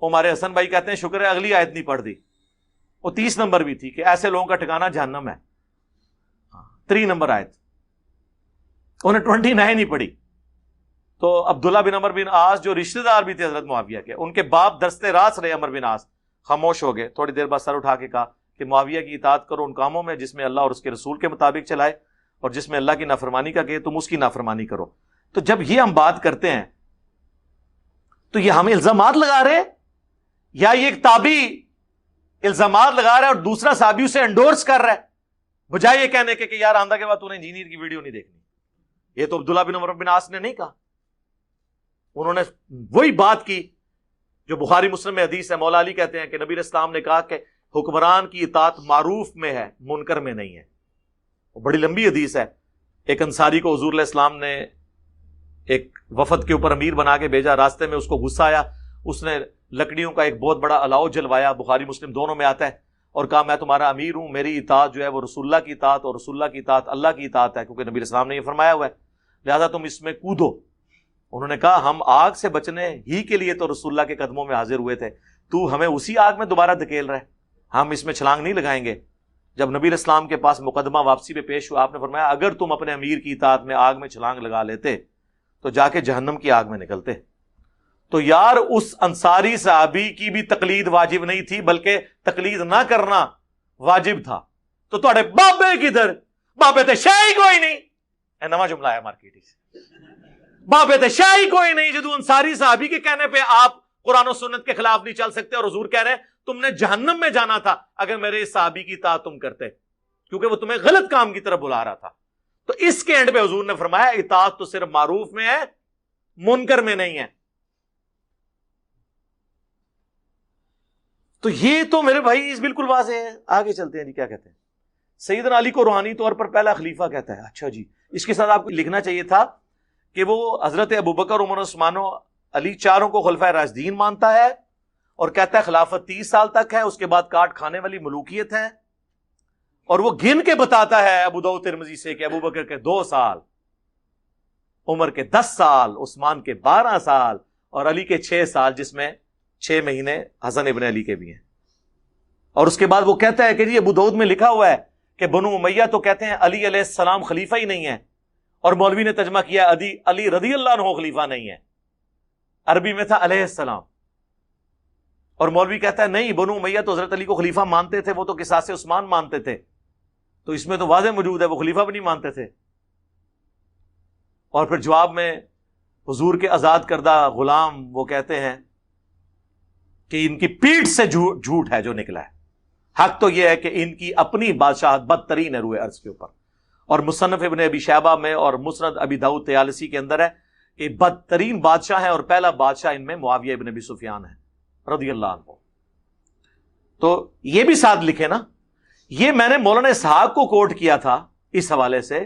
ہمارے حسن بھائی کہتے ہیں شکر ہے اگلی آیت نہیں پڑھ دی. وہ 30 نمبر بھی تھی کہ ایسے لوگوں کا ٹھکانہ جہنم ہے. 3 نمبر آیت. انہیں 29 ہی پڑھی. تو عبداللہ بن عمر بن عاص جو رشتہ دار بھی تھے حضرت معاویہ کے، ان کے باپ درستے راست رہے عمر بن عاص، خاموش ہو گئے. تھوڑی دیر بعد سر اٹھا کے کہا کہ معاویہ کی اطاعت کرو ان کاموں میں جس میں اللہ اور اس کے رسول کے مطابق چلائے، اور جس میں اللہ کی نافرمانی کا کہے تم اس کی نافرمانی کرو. تو جب یہ ہم بات کرتے ہیں تو یہ ہمیں الزامات لگا رہے یا یہ ایک تابعی الزامات لگا رہا ہے اور دوسرا صحابی اسے انڈورس کر رہا ہے، بجائے یہ کہنے کے کہ یار آندہ کے بعد تو نے انجینئر کی ویڈیو نہیں دیکھنی. یہ تو عبداللہ بن عمر بن عاص نے نہیں کہا، انہوں نے وہی بات کی جو بخاری مسلم میں حدیث ہے. مولا علی کہتے ہیں کہ نبی علیہ السلام نے کہا کہ حکمران کی اطاعت معروف میں ہے، منکر میں نہیں ہے. بڑی لمبی حدیث ہے. ایک انصاری کو حضور علیہ السلام نے ایک وفد کے اوپر امیر بنا کے بھیجا، راستے میں اس کو غصہ آیا، اس نے لکڑیوں کا ایک بہت بڑا الاؤ جلوایا، بخاری مسلم دونوں میں آتا ہے، اور کہا میں تمہارا امیر ہوں، میری اطاعت جو ہے وہ رسول اللہ کی اطاعت اور رسول اللہ کی اطاعت اللہ کی اطاعت ہے، کیونکہ نبی علیہ السلام نے یہ فرمایا ہوا ہے، لہذا تم اس میں کودو. انہوں نے کہا ہم آگ سے بچنے ہی کے لیے تو رسول اللہ کے قدموں میں حاضر ہوئے تھے، تو ہمیں اسی آگ میں دوبارہ دھکیل رہا ہے، ہم اس میں چھلانگ نہیں لگائیں گے. جب نبی علیہ السلام کے پاس مقدمہ واپسی پہ پیش ہوا، آپ نے فرمایا اگر تم اپنے امیر کی اطاعت میں آگ میں چھلانگ لگا لیتے تو جا کے جہنم کی آگ میں نکلتے. تو یار اس انصاری صحابی کی بھی تقلید واجب نہیں تھی، بلکہ تقلید نہ کرنا واجب تھا. تو تھوڑے بابے کدھر؟ بابے تے شاہی کوئی نہیں. اے نواں جملہ ہے مارکیٹ سے، بابے تے شاہی کوئی نہیں. جدو انصاری صحابی کے کہنے پہ آپ قرآن و سنت کے خلاف نہیں چل سکتے، اور حضور کہہ رہے ہیں تم نے جہنم میں جانا تھا اگر میرے اس صحابی کی اطاعت تم کرتے، کیونکہ وہ تمہیں غلط کام کی طرف بلا رہا تھا. تو اس کے اینڈ پہ حضور نے فرمایا اطاعت تو صرف معروف میں ہے، منکر میں نہیں ہے. تو یہ تو میرے بھائی بالکل واضح ہے. آگے چلتے ہیں جی. کیا کہتے ہیں؟ سیدنا علی کو روحانی طور پر پہلا خلیفہ کہتا ہے. اچھا جی، اس کے ساتھ آپ کو لکھنا چاہیے تھا کہ وہ حضرت ابوبکر، عمر، عثمان و علی چاروں کو خلفائے راشدین مانتا ہے، اور کہتا ہے خلافت 30 سال تک ہے، اس کے بعد کاٹ کھانے والی ملوکیت ہے. اور وہ گن کے بتاتا ہے ابو داؤد ترمذی سے کہ ابوبکر کے 2 سال، عمر کے 10 سال، عثمان کے 12 سال، اور علی کے 6 سال، جس میں 6 مہینے حسن ابن علی کے بھی ہیں. اور اس کے بعد وہ کہتا ہے کہ جی ابو داؤد میں لکھا ہوا ہے کہ بنو امیہ تو کہتے ہیں علی علیہ السلام خلیفہ ہی نہیں ہے، اور مولوی نے ترجمہ کیا علی رضی اللہ عنہ خلیفہ نہیں ہے، عربی میں تھا علیہ السلام. اور مولوی کہتا ہے نہیں، بنو امیہ تو حضرت علی کو خلیفہ مانتے تھے، وہ تو قصاص عثمان مانتے تھے. تو اس میں تو واضح موجود ہے وہ خلیفہ بھی نہیں مانتے تھے. اور پھر جواب میں حضور کے آزاد کردہ غلام وہ کہتے ہیں کہ ان کی پیٹھ سے جھوٹ ہے جو نکلا ہے. حق تو یہ ہے کہ ان کی اپنی بادشاہت بدترین ہے روئے ارض کے اوپر. اور مصنف ابن ابی شیبہ میں اور مسند ابی داؤد طیالسی کے اندر ہے کہ بدترین بادشاہ ہے، اور پہلا بادشاہ ان میں معاویہ ابن ابی سفیان ہے رضی اللہ عنہ. تو یہ بھی ساتھ لکھے نا. یہ میں نے مولانا اسحاق کو کوٹ کیا تھا اس حوالے سے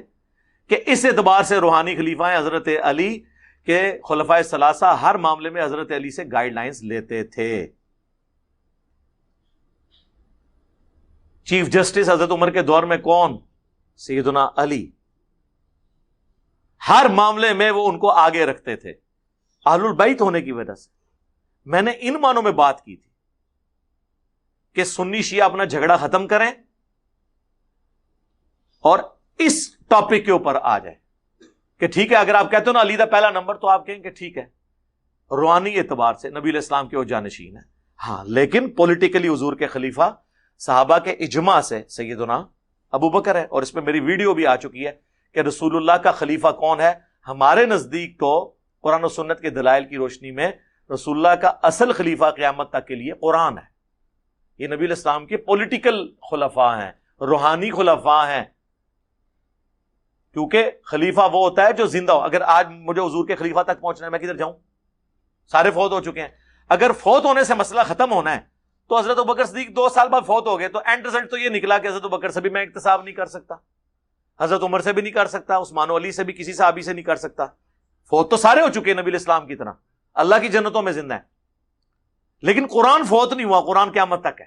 کہ اس اعتبار سے روحانی خلیفہ ہیں حضرت علی کے خلفائے ثلاثہ ہر معاملے میں حضرت علی سے گائیڈ لائنز لیتے تھے. چیف جسٹس حضرت عمر کے دور میں کون؟ سیدنا علی. ہر معاملے میں وہ ان کو آگے رکھتے تھے اہل البیت ہونے کی وجہ سے. میں نے ان معنوں میں بات کی تھی کہ سنی شیعہ اپنا جھگڑا ختم کریں اور اس ٹاپک کے اوپر آ جائے کہ ٹھیک ہے اگر آپ کہتے ہو نا علی دا پہلا نمبر تو آپ کہیں کہ ٹھیک ہے روحانی اعتبار سے نبی علیہ السلام کے وہ جانشین ہے. ہاں لیکن پولیٹیکلی حضور کے خلیفہ صحابہ کے اجماع سے سیدنا ابو بکر ہے. اور اس میں میری ویڈیو بھی آ چکی ہے کہ رسول اللہ کا خلیفہ کون ہے. ہمارے نزدیک تو قرآن و سنت کے دلائل کی روشنی میں رسول اللہ کا اصل خلیفہ قیامت تک کے لیے قرآن ہے. یہ نبی علیہ السلام کے پولیٹیکل خلفاء ہیں، روحانی خلفاء ہیں. کیونکہ خلیفہ وہ ہوتا ہے جو زندہ ہو. اگر آج مجھے حضور کے خلیفہ تک پہنچنا ہے میں کدھر جاؤں؟ سارے فوت ہو چکے ہیں. اگر فوت ہونے سے مسئلہ ختم ہونا ہے تو حضرت ابوبکر صدیق 2 سال بعد فوت ہو گئے تو اینڈ رزلٹ تو یہ نکلا کہ حضرت ابوبکر سے بھی میں اکتساب نہیں کر سکتا، حضرت عمر سے بھی نہیں کر سکتا، عثمان و علی سے بھی کسی صحابی سے نہیں کر سکتا. فوت تو سارے ہو چکے ہیں نبی علیہ السلام کی طرح، اللہ کی جنتوں میں زندہ ہے. لیکن قرآن فوت نہیں ہوا، قرآن قیامت تک ہے.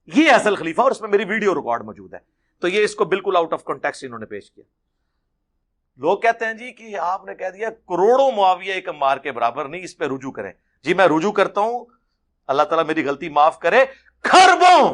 یہ اصل خلیفہ، اور اس میں میری ویڈیو ریکارڈ موجود ہے. تو یہ اس کو بالکل آؤٹ آف کانٹیکسٹ انہوں نے پیش کیا. لوگ کہتے ہیں جی کہ آپ نے کہہ دیا کروڑوں معاویہ ایک عمار کے برابر نہیں، اس پہ رجوع کریں. جی میں رجوع کرتا ہوں، اللہ تعالیٰ میری غلطی معاف کرے. خربوں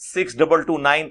6229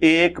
1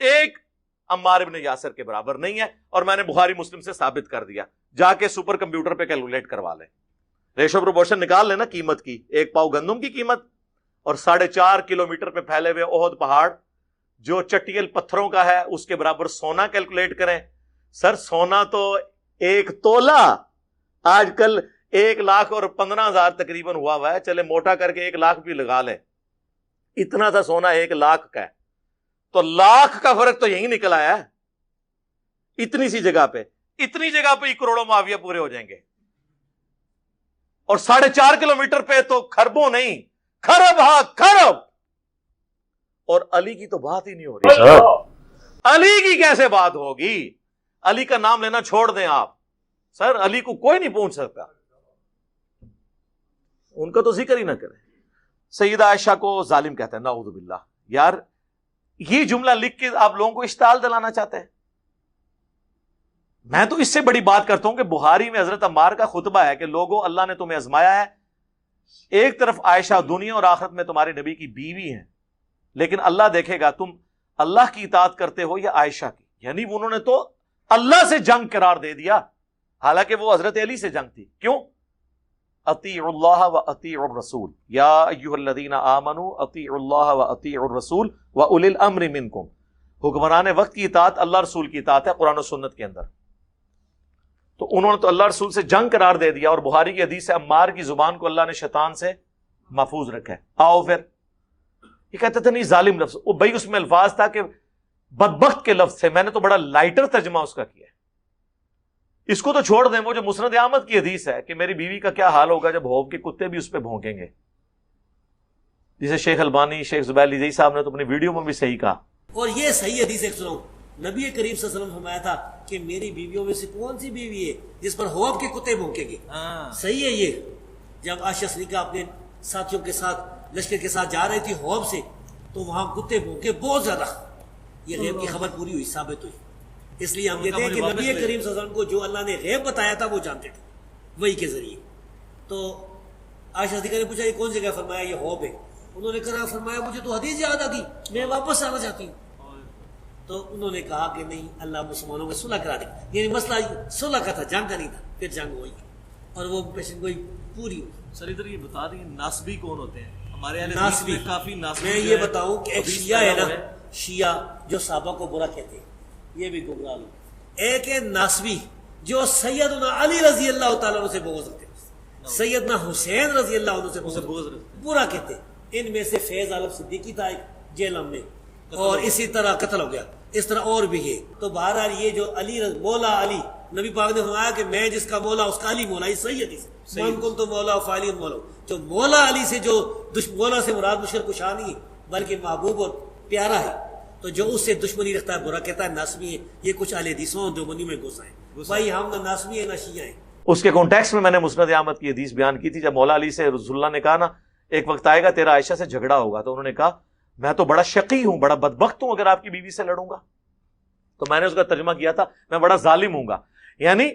1 عمار ابن یاسر کے برابر نہیں ہے، اور میں نے بخاری مسلم سے ثابت کر دیا، جا کے سپر کمپیوٹر پہ کیلکولیٹ کروا لیں، ریشو پروپورشن نکال لینا قیمت کی، 1 پاؤ گندم کی قیمت اور 4.5 کلومیٹر پہ پھیلے ہوئے احد پہاڑ جو چٹیل پتھروں کا ہے اس کے برابر سونا کیلکولیٹ کریں. سر سونا تو 1 تولہ آج کل 1,15,000 تقریباً ہوا ہے، چلے موٹا کر کے 1 لاکھ بھی لگا لیں، اتنا تھا سونا 1 لاکھ کا ہے، تو لاکھ کا فرق تو یہی نکل آیا ہے. اتنی سی جگہ پہ، اتنی جگہ پہ 1 کروڑ معاویہ پورے ہو جائیں گے، اور 4.5 کلومیٹر پہ تو خربوں نہیں، خرب، ہاں خرب. اور علی کی تو بات ہی نہیں ہو رہی. علی کی کیسے بات ہوگی؟ علی کا نام لینا چھوڑ دیں آپ. سر علی کو کوئی نہیں پہنچ سکتا، ان کا تو ذکر ہی نہ کریں. سیدہ عائشہ کو ظالم کہتے ہیں، نعوذ باللہ. یار یہ جملہ لکھ کے آپ لوگوں کو اشتعال دلانا چاہتے ہیں. میں تو اس سے بڑی بات کرتا ہوں کہ بخاری میں حضرت عمار کا خطبہ ہے کہ لوگوں اللہ نے تمہیں آزمایا ہے، ایک طرف عائشہ دنیا اور آخرت میں تمہارے نبی کی بیوی ہیں، لیکن اللہ دیکھے گا تم اللہ کی اطاعت کرتے ہو یا عائشہ کی. یعنی انہوں نے تو اللہ سے جنگ قرار دے دیا، حالانکہ وہ حضرت علی سے جنگ تھی. کیوں؟ اطیعوا اللہ و اطیعوا الرسول یا ایھا الذین آمنوا اطیعوا اللہ و اطیعوا الرسول و اولی الامر منکم. حکمران وقت کی اطاعت اللہ رسول کی اطاعت ہے قرآن و سنت کے اندر. تو انہوں نے تو اللہ رسول سے جنگ قرار دے دیا، اور بخاری کی حدیث ہے عمار کی زبان کو اللہ نے شیطان سے محفوظ رکھا ہے. آؤ پھر یہ کہتے تھے نہیں ظالم لفظ، وہ بھائی اس میں الفاظ تھا کہ بدبخت کے لفظ تھے، میں نے تو بڑا لائٹر ترجمہ اس کا کیا ہے. اس کو تو چھوڑ دیں، وہ جو مسند احمد کی حدیث ہے کہ میری بیوی کا کیا حال ہوگا جب ہوب کے کتے بھی اس پہ بھونکیں گے، جسے شیخ البانی، شیخ زبیر علی صاحب نے تو اپنی ویڈیو میں بھی صحیح کہا. اور یہ صحیح حدیث ایک سناؤں، نبی کریم صلی اللہ علیہ وسلم فرمایا تھا کہ میری بیویوں میں سے کون سی بیوی ہے جس پر ہوب کے کتے بھونکیں گے. صحیح ہے. یہ جب عائشہ صدیقہ اپنے ساتھیوں کے ساتھ لشکر کے ساتھ جا رہی تھی ہوب سے، تو وہاں کتے بھونکے بہت زیادہ. یہ غیب کی خبر پوری ہوئی، ثابت ہوئی. اس لیے ہم کہتے ہیں کہ نبی کریم صلی اللہ علیہ وسلم کو جو اللہ نے غیب بتایا تھا وہ جانتے تھے وہی کے ذریعے. تو عائشہ صدیقہ نے پوچھا یہ کون سی جگہ؟ فرمایا یہ ہوب ہے. انہوں نے کہا، فرمایا مجھے تو حدیث یاد آ گئی، میں واپس آنا چاہتی ہوں. تو انہوں نے کہا کہ نہیں، اللہ مسلمانوں میں صلح کرا دے. یعنی مسئلہ صلح کا تھا، جنگ کا نہیں تھا. پھر جنگ ہوئی اور وہ پیشن گوئی پوری ہوئی. سر ادھر یہ بتا دیں ناسبی کون ہوتے ہیں؟ ہمارے ناسبی کافی ناسبی. میں یہ بتاؤں کہ ایک شیعہ ہے نا، شیعہ جو صحابہ کو برا کہتے ہیں، یہ بھی گمراہ لوگ. ایک ہے ناسبی جو سیدنا علی رضی اللہ تعالیٰ عنہ سے بغض رکھتے ہیں، سیدنا حسین رضی اللہ عنہ سے بغض برا کہتے ہیں. ان میں سے فیض عالم صدیقی تھا ایک جیل میں، اور اسی طرح قتل ہو گیا. اس طرح اور بھی ہے. تو بہرحال یہ جو علی مولا علی، نبی پاک نے فرمایا کہ میں جس کا مولا اس کا علی مولا. یہ صحیح حدیث ہے. من کن تو مولا فعلی مولا. جو مولا علی سے، جو مولا سے مراد مشکل کشا نہیں ہے بلکہ محبوب اور پیارا ہے، تو جو اس سے دشمنی رکھتا ہے، برا کہتا ہے، ناسبی ہے. یہ کچھ اہل حدیثوں دیوبندی میں گھس آئے. بھائی ہم نہ ناسبی ہیں نہ شیعہ ہیں. اس کے کانٹیکسٹ میں نے مسند احمد کی حدیث بیان کی تھی، جب مولا علی سے رسول اللہ نے کہا نا ایک وقت آئے گا تیرا عائشہ سے جھگڑا ہوگا، تو انہوں نے کہا میں تو بڑا شقی ہوں، بڑا بدبخت ہوں اگر آپ کی بیوی سے لڑوں گا. تو میں نے اس کا ترجمہ کیا تھا میں بڑا ظالم ہوں گا. یعنی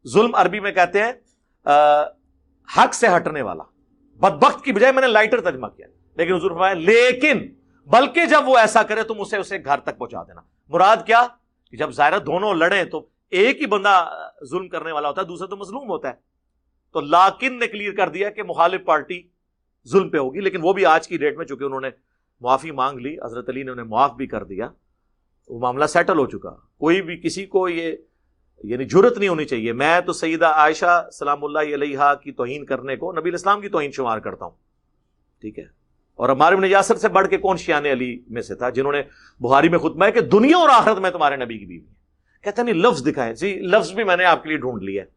ظلم عربی میں کہتے ہیں حق سے ہٹنے والا. بدبخت کی بجائے میں نے لائٹر ترجمہ کیا، لیکن حضور فرمایا لیکن بلکہ جب وہ ایسا کرے تم اسے گھر تک پہنچا دینا. مراد کیا کہ جب ظاہرہ دونوں لڑیں تو ایک ہی بندہ ظلم کرنے والا ہوتا ہے، دوسرا تو مظلوم ہوتا ہے. تو لاکن نے کلیئر کر دیا کہ مخالف پارٹی ظلم پہ ہوگی، لیکن وہ بھی آج کی ڈیٹ میں چونکہ انہوں نے معافی مانگ لی، حضرت علی نے انہیں معاف بھی کر دیا، وہ معاملہ سیٹل ہو چکا. کوئی بھی کسی کو یہ یعنی جرت نہیں ہونی چاہیے. میں تو سیدہ عائشہ سلام اللہ علیہا کی توہین کرنے کو نبی الاسلام کی توہین شمار کرتا ہوں، ٹھیک ہے. اور عمار بن یاسر سے بڑھ کے کون شیعان علی میں سے تھا جنہوں نے بخاری میں خطبہ ہے کہ دنیا اور آخرت میں تمہارے نبی کی بیوی ہے. کہتے ہیں نہیں لفظ دکھائے. جی لفظ بھی میں نے آپ کے لیے ڈھونڈ لیا ہے،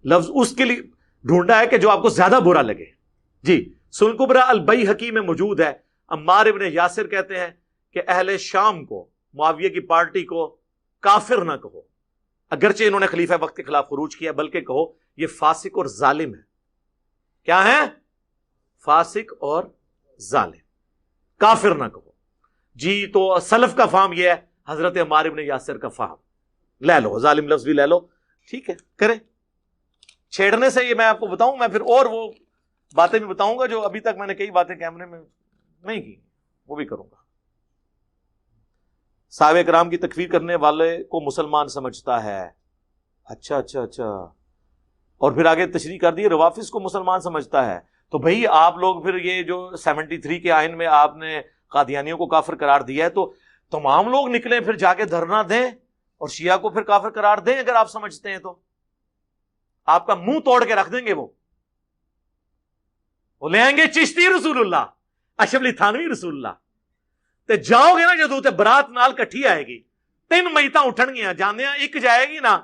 لفظ اس کے لیے ڈھونڈا ہے کہ جو آپ کو زیادہ برا لگے. جی سنن کبری البیہقی میں موجود ہے. عمار بن یاسر کہتے ہیں کہ اہل شام کو، معاویہ کی پارٹی کو کافر نہ کہو، اگرچہ انہوں نے خلیفہ وقت کے خلاف خروج کیا، بلکہ کہو یہ فاسق اور ظالم ہے. کیا ہے؟ فاسق اور ظالم، کافر نہ کہو. جی تو سلف کا فہم یہ ہے، حضرت عمار بن یاسر کا فہم لے لو، ظالم لفظ بھی لے لو، ٹھیک ہے کریں. چھیڑنے سے یہ میں آپ کو بتاؤں، میں پھر اور وہ باتیں بھی بتاؤں گا جو ابھی تک میں نے کئی باتیں کیمرے میں نہیں کی، وہ بھی کروں گا. صحابہ کرام کی تکفیر کرنے والے کو مسلمان سمجھتا ہے. اچھا اچھا اچھا. اور پھر آگے تشریح کر دی روافظ کو مسلمان سمجھتا ہے. تو بھئی آپ لوگ پھر یہ جو 73 کے آئین میں آپ نے قادیانیوں کو کافر قرار دیا ہے تو تمام لوگ نکلیں پھر جا کے دھرنا دیں اور شیعہ کو پھر کافر قرار دیں. اگر آپ سمجھتے ہیں تو آپ کا منہ توڑ کے رکھ دیں گے. وہ لے آئیں گے چشتی رسول اللہ, اشرف علی تھانوی رسول اللہ. تے جاؤ گے نا جدوں تے برات نال کٹھی آئے گی, 3 میتاں اٹھن گیاں, جاندیاں ایک جائے گی نا,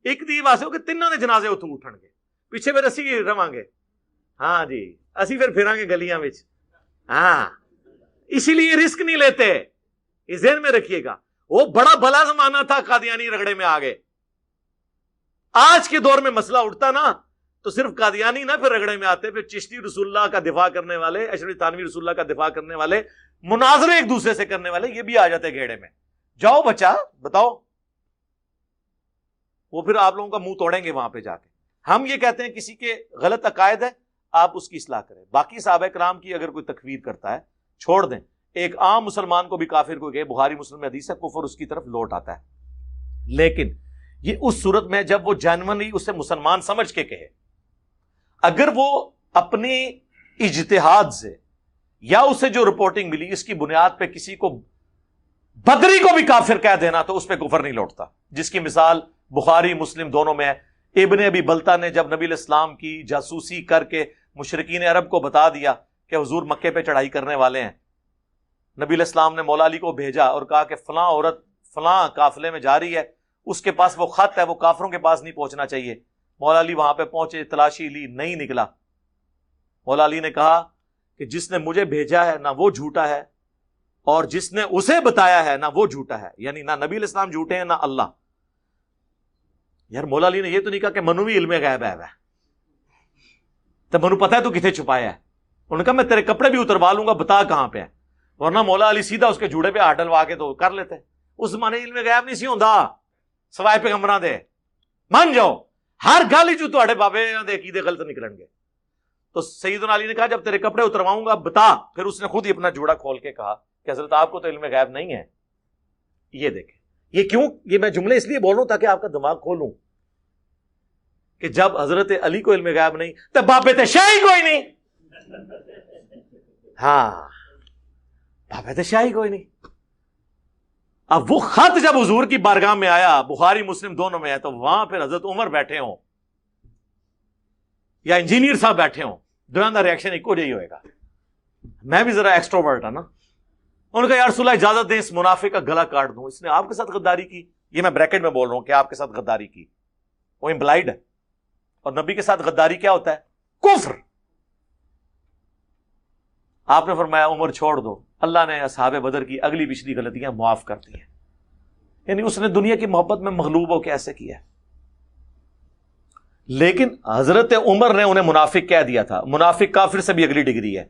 ایک دی واسطے ہو کہ تینوں دے جنازے اتوں اٹھن گے, پیچھے پھر اسی رواں گے. ہاں جی, اسی پھر پھراں گے گلیاں وچ. ہاں, اسی لیے رسک نہیں لیتے, یہ ذہن میں رکھیے گا. وہ بڑا بھلا زمانہ تھا, قادیانی رگڑے میں آ گئے. آج کے دور میں مسئلہ اٹھتا نا تو صرف قادیانی نہ پھر رگڑے میں آتے, پھر چشتی رسول اللہ کا دفاع کرنے والے, اشرف تھانوی رسول اللہ کا دفاع کرنے والے, مناظرے ایک دوسرے سے کرنے والے, یہ بھی آ جاتے گھیڑے میں. جاؤ بچہ بتاؤ, وہ پھر آپ لوگوں کا منہ توڑیں گے وہاں پہ جا کے. ہم یہ کہتے ہیں کسی کے غلط عقائد ہے آپ اس کی اصلاح کریں. باقی صحابہ کرام کی اگر کوئی تکفیر کرتا ہے چھوڑ دیں. ایک عام مسلمان کو بھی کافر کو کہے, بخاری مسلم میں حدیث ہے, کفر اس کی طرف لوٹ آتا ہے. لیکن یہ اس صورت میں جب وہ جینوئنلی اسے مسلمان سمجھ کے کہے. اگر وہ اپنی اجتہاد سے یا اسے جو رپورٹنگ ملی اس کی بنیاد پہ کسی کو بدری کو بھی کافر کہہ دینا تو اس پہ کفر نہیں لوٹتا, جس کی مثال بخاری مسلم دونوں میں ہے. ابن ابی بلتا نے جب نبی علیہ السلام کی جاسوسی کر کے مشرکین عرب کو بتا دیا کہ حضور مکے پہ چڑھائی کرنے والے ہیں, نبی علیہ السلام نے مولا علی کو بھیجا اور کہا کہ فلاں عورت فلاں قافلے میں جا رہی ہے, اس کے پاس وہ خط ہے, وہ کافروں کے پاس نہیں پہنچنا چاہیے. مولا علی وہاں پہ پہنچے, تلاشی لی, نہیں نکلا. مولا علی نے کہا کہ جس نے مجھے بھیجا ہے نہ وہ جھوٹا ہے اور جس نے اسے بتایا ہے نہ وہ جھوٹا ہے, یعنی نہ نبی علیہ السلام جھوٹے ہیں نہ اللہ. یار مولا علی نے یہ تو نہیں کہا کہ منو بھی علم غیب ہے, تو منو پتا ہے تو کتنے چھپایا ہے. انہوں نے کہا میں تیرے کپڑے بھی اتروا لوں گا, بتا کہاں پہ ہے. ورنہ مولا علی سیدھا اس کے جوڑے پہ ہاتھ ڈلوا کے تو کر لیتے. اس زمانے علم غیب نہیں سی ہوندا سوائے پیغمبراں دے. مان جاؤ ہر گل جو تہاڈے بابے دے عقیدے غلط نکلن گے. تو سیدنا علی نے کہا جب تیرے کپڑے اترواؤں گا بتا. پھر اس نے خود ہی اپنا جوڑا کھول کے کہا کہ حضرت آپ کو تو علم غیب نہیں ہے. یہ دیکھیں, یہ کیوں, یہ میں جملے اس لیے بول رہا ہوں تاکہ آپ کا دماغ کھولوں کہ جب حضرت علی کو علم غیب نہیں تو بابے تے شاہی کوئی نہیں. ہاں بابے تے شاہی کوئی نہیں. اب وہ خط جب حضور کی بارگاہ میں آیا, بخاری مسلم دونوں میں ہے, تو وہاں پھر حضرت عمر بیٹھے ہوں یا انجینئر صاحب بیٹھے ہوں, دونوں کا ریئیکشن ایک جہی ہوئے گا. میں بھی ذرا ایکسٹروورٹ ہے نا. ان کا یا رسول اللہ اجازت دیں اس منافق کا گلا کاٹ دوں, اس نے آپ کے ساتھ غداری کی. یہ میں بریکٹ میں بول رہا ہوں کہ آپ کے ساتھ غداری کی, وہ امپلائڈ ہے. اور نبی کے ساتھ غداری کیا ہوتا ہے؟ کفر. آپ نے فرمایا عمر چھوڑ دو, اللہ نے اصحاب بدر کی اگلی پچھلی غلطیاں معاف کر دی ہیں. یعنی اس نے دنیا کی محبت میں مغلوب ہو کے ایسے کیا. لیکن حضرت عمر نے انہیں منافق کہہ دیا تھا. منافق کافر سے بھی اگلی ڈگری ہے.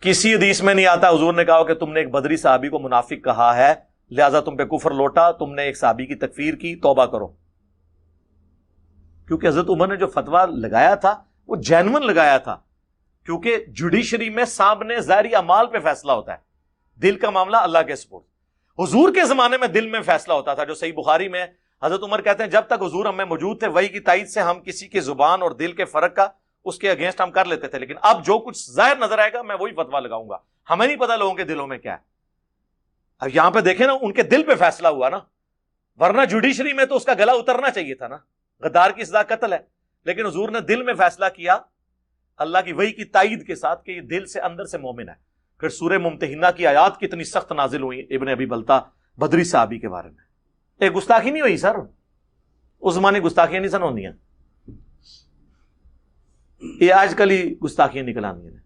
کسی حدیث میں نہیں آتا حضور نے کہا کہ تم نے ایک بدری صحابی کو منافق کہا ہے لہذا تم پہ کفر لوٹا, تم نے ایک صحابی کی تکفیر کی, توبہ کرو. کیونکہ حضرت عمر نے جو فتویٰ لگایا تھا وہ جینون لگایا تھا, کیونکہ جوڈیشری میں سامنے ظاہری اعمال پہ فیصلہ ہوتا ہے, دل کا معاملہ اللہ کے سپرد. حضور کے زمانے میں دل میں فیصلہ ہوتا تھا, جو صحیح بخاری میں حضرت عمر کہتے ہیں جب تک حضور ہم میں موجود تھے وحی کی تائید سے ہم کسی کے زبان اور دل کے فرق کا اس کے اگینسٹ ہم کر لیتے تھے, لیکن اب جو کچھ ظاہر نظر آئے گا میں وہی فتویٰ لگاؤں گا. ہمیں نہیں پتا لوگوں کے دلوں میں کیا ہے. اب یہاں پہ دیکھیں نا, ان کے دل پہ فیصلہ ہوا نا, ورنہ جوڈیشری میں تو اس کا گلا اترنا چاہیے تھا نا. غدار کی سزا قتل ہے, لیکن حضور نے دل میں فیصلہ کیا اللہ کی وحی کی تائید کے ساتھ کہ یہ دل سے اندر سے مومن ہے. پھر سورہ ممتحنہ کی آیات کتنی سخت نازل ہوئی ابن ابی بلتا بدری صحابی کے بارے میں. ایک گستاخی نہیں ہوئی سر, اس زمانے گستاخیاں نہیں سن ہوندیاں, یہ آج کل ہی گستاخیاں نکل آندی ہیں.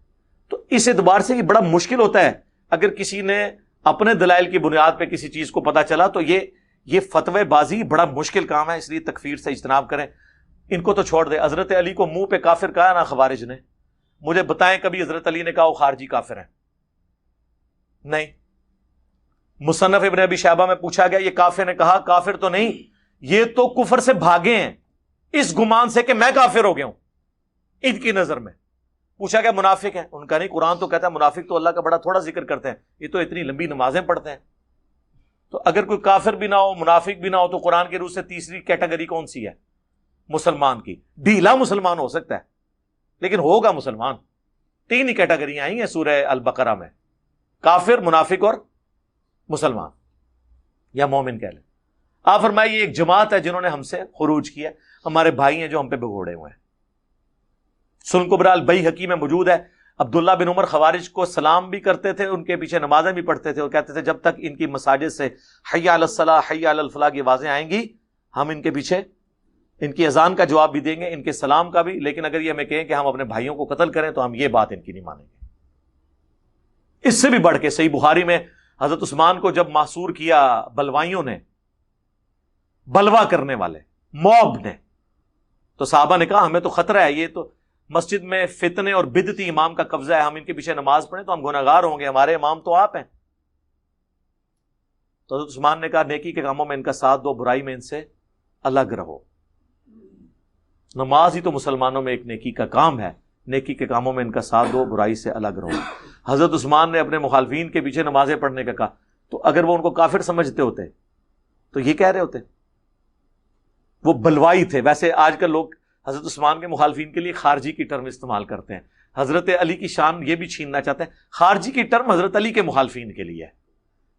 تو اس اعتبار سے یہ بڑا مشکل ہوتا ہے اگر کسی نے اپنے دلائل کی بنیاد پہ کسی چیز کو پتا چلا تو یہ فتوی بازی بڑا مشکل کام ہے. اس لیے تکفیر سے اجتناب کریں. ان کو تو چھوڑ دے. حضرت علی کو منہ پہ کافر کہا نا خوارج نے, مجھے بتائیں کبھی حضرت علی نے کہا وہ خارجی کافر ہیں؟ نہیں. مصنف ابن ابی شیبہ میں پوچھا گیا یہ کافر نے کہا کافر تو نہیں, یہ تو کفر سے بھاگے ہیں اس گمان سے کہ میں کافر ہو گیا ہوں ان کی نظر میں. پوچھا گیا منافق ہیں؟ ان کا نہیں, قرآن تو کہتا ہے منافق تو اللہ کا بڑا تھوڑا ذکر کرتے ہیں, یہ تو اتنی لمبی نمازیں پڑھتے ہیں. تو اگر کوئی کافر بھی نہ ہو، منافق بھی نہ ہو، تو قرآن کے روح سے تیسری کیٹیگری کون سی ہے؟ مسلمان کی. ڈھیلا مسلمان ہو سکتا ہے لیکن ہوگا مسلمان. 3 ہی کیٹیگریاں آئی ہیں سورہ البقرہ میں، کافر، منافق اور مسلمان یا مومن کہہ لیں. آپ فرمائیے ایک جماعت ہے جنہوں نے ہم سے خروج کیا، ہمارے بھائی ہیں جو ہم پہ بگوڑے ہوئے ہیں. سنن کبریٰ البیہقی میں موجود ہے، عبداللہ بن عمر خوارج کو سلام بھی کرتے تھے، ان کے پیچھے نمازیں بھی پڑھتے تھے، اور کہتے تھے جب تک ان کی مساجد سے حی علی الصلاح حی علی الفلاح کی آوازیں آئیں گی ہم ان کے پیچھے ان کی اذان کا جواب بھی دیں گے، ان کے سلام کا بھی. لیکن اگر یہ ہمیں کہیں کہ ہم اپنے بھائیوں کو قتل کریں تو ہم یہ بات ان کی نہیں مانیں گے. اس سے بھی بڑھ کے صحیح بخاری میں حضرت عثمان کو جب محصور کیا بلوائیوں نے، بلوا کرنے والے موب نے، تو صحابہ نے کہا ہمیں تو خطرہ ہے، یہ تو مسجد میں فتنے اور بدعتی امام کا قبضہ ہے، ہم ان کے پیچھے نماز پڑھیں تو ہم گناہگار ہوں گے، ہمارے امام تو آپ ہیں. تو حضرت عثمان نے کہا نیکی کے کاموں میں ان کا ساتھ دو، برائی میں ان سے الگ رہو. نماز ہی تو مسلمانوں میں ایک نیکی کا کام ہے، نیکی کے کاموں میں ان کا ساتھ دو، برائی سے الگ رہو. حضرت عثمان نے اپنے مخالفین کے پیچھے نمازیں پڑھنے کا کہا، تو اگر وہ ان کو کافر سمجھتے ہوتے تو یہ کہہ رہے ہوتے. وہ بلوائی تھے. ویسے آج کل لوگ حضرت عثمان کے مخالفین کے لیے خارجی کی ٹرم استعمال کرتے ہیں، حضرت علی کی شان یہ بھی چھیننا چاہتے ہیں. خارجی کی ٹرم حضرت علی کے مخالفین کے لیے ہے،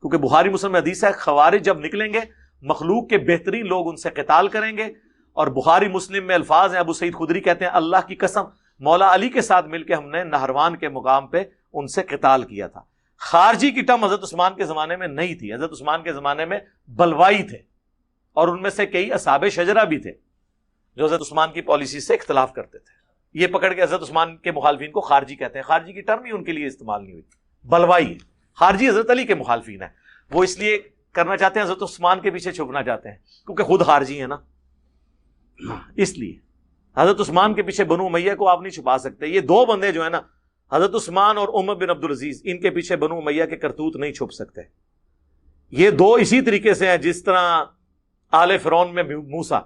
کیونکہ بخاری مسلم میں حدیث ہے خوارج جب نکلیں گے مخلوق کے بہترین لوگ ان سے قتال کریں گے. اور بخاری مسلم میں الفاظ ہیں، ابو سعید خدری کہتے ہیں اللہ کی قسم مولا علی کے ساتھ مل کے ہم نے نہروان کے مقام پہ ان سے قتال کیا تھا. خارجی کی ٹرم حضرت عثمان کے زمانے میں نہیں تھی. حضرت عثمان کے زمانے میں بلوائی تھے، اور ان میں سے کئی اصحاب شجرہ بھی تھے جو حضرت عثمان کی پالیسی سے اختلاف کرتے تھے. یہ پکڑ کے حضرت عثمان کے مخالفین کو خارجی کہتے ہیں. خارجی کی ٹرم ہی ان کے لیے استعمال نہیں ہوئی، بلوائی. خارجی حضرت علی کے مخالفین ہیں، وہ اس لیے کرنا چاہتے ہیں حضرت عثمان کے پیچھے چھپنا چاہتے ہیں کیونکہ خود خارجی ہیں نا. اس لیے حضرت عثمان کے پیچھے بنو امیہ کو آپ نہیں چھپا سکتے. یہ دو بندے جو ہیں نا حضرت عثمان اور عمر بن عبدالعزیز، ان کے پیچھے بنو امیہ کے کرتوت نہیں چھپ سکتے. یہ دو اسی طریقے سے ہیں جس طرح آل فرعون میں موسیٰ.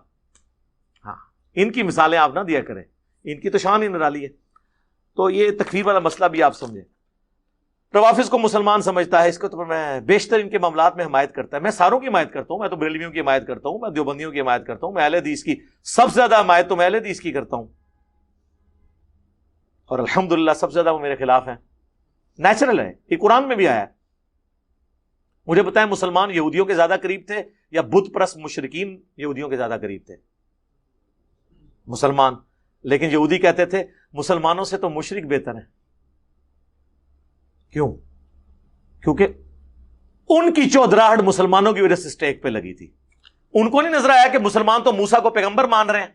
ہاں، ان کی مثالیں آپ نہ دیا کریں، ان کی تو شان ہی نرالی ہے. تو یہ تکفیر والا مسئلہ بھی آپ سمجھیں. روافظ کو مسلمان سمجھتا ہے، اس کو تو میں بیشتر ان کے معاملات میں حمایت کرتا ہے. میں ساروں کی حمایت کرتا ہوں، میں تو بریلویوں کی حمایت کرتا ہوں، میں دیوبندیوں کی حمایت کرتا ہوں، میں اہل حدیث کی سب سے زیادہ حمایت تو میں اہل حدیث کی کرتا ہوں، اور الحمدللہ سب سے زیادہ وہ میرے خلاف ہیں. نیچرل ہے، یہ قرآن میں بھی آیا ہے. مجھے بتائیں مسلمان یہودیوں کے زیادہ قریب تھے یا بت پرست مشرکین یہودیوں کے زیادہ قریب تھے؟ مسلمان. لیکن یہودی کہتے تھے مسلمانوں سے تو مشرک بہتر ہیں. کیوں؟ کیونکہ ان کی چودراہٹ مسلمانوں کی وجہ سے سٹیک پہ لگی تھی. ان کو نہیں نظر آیا کہ مسلمان تو موسیٰ کو پیغمبر مان رہے ہیں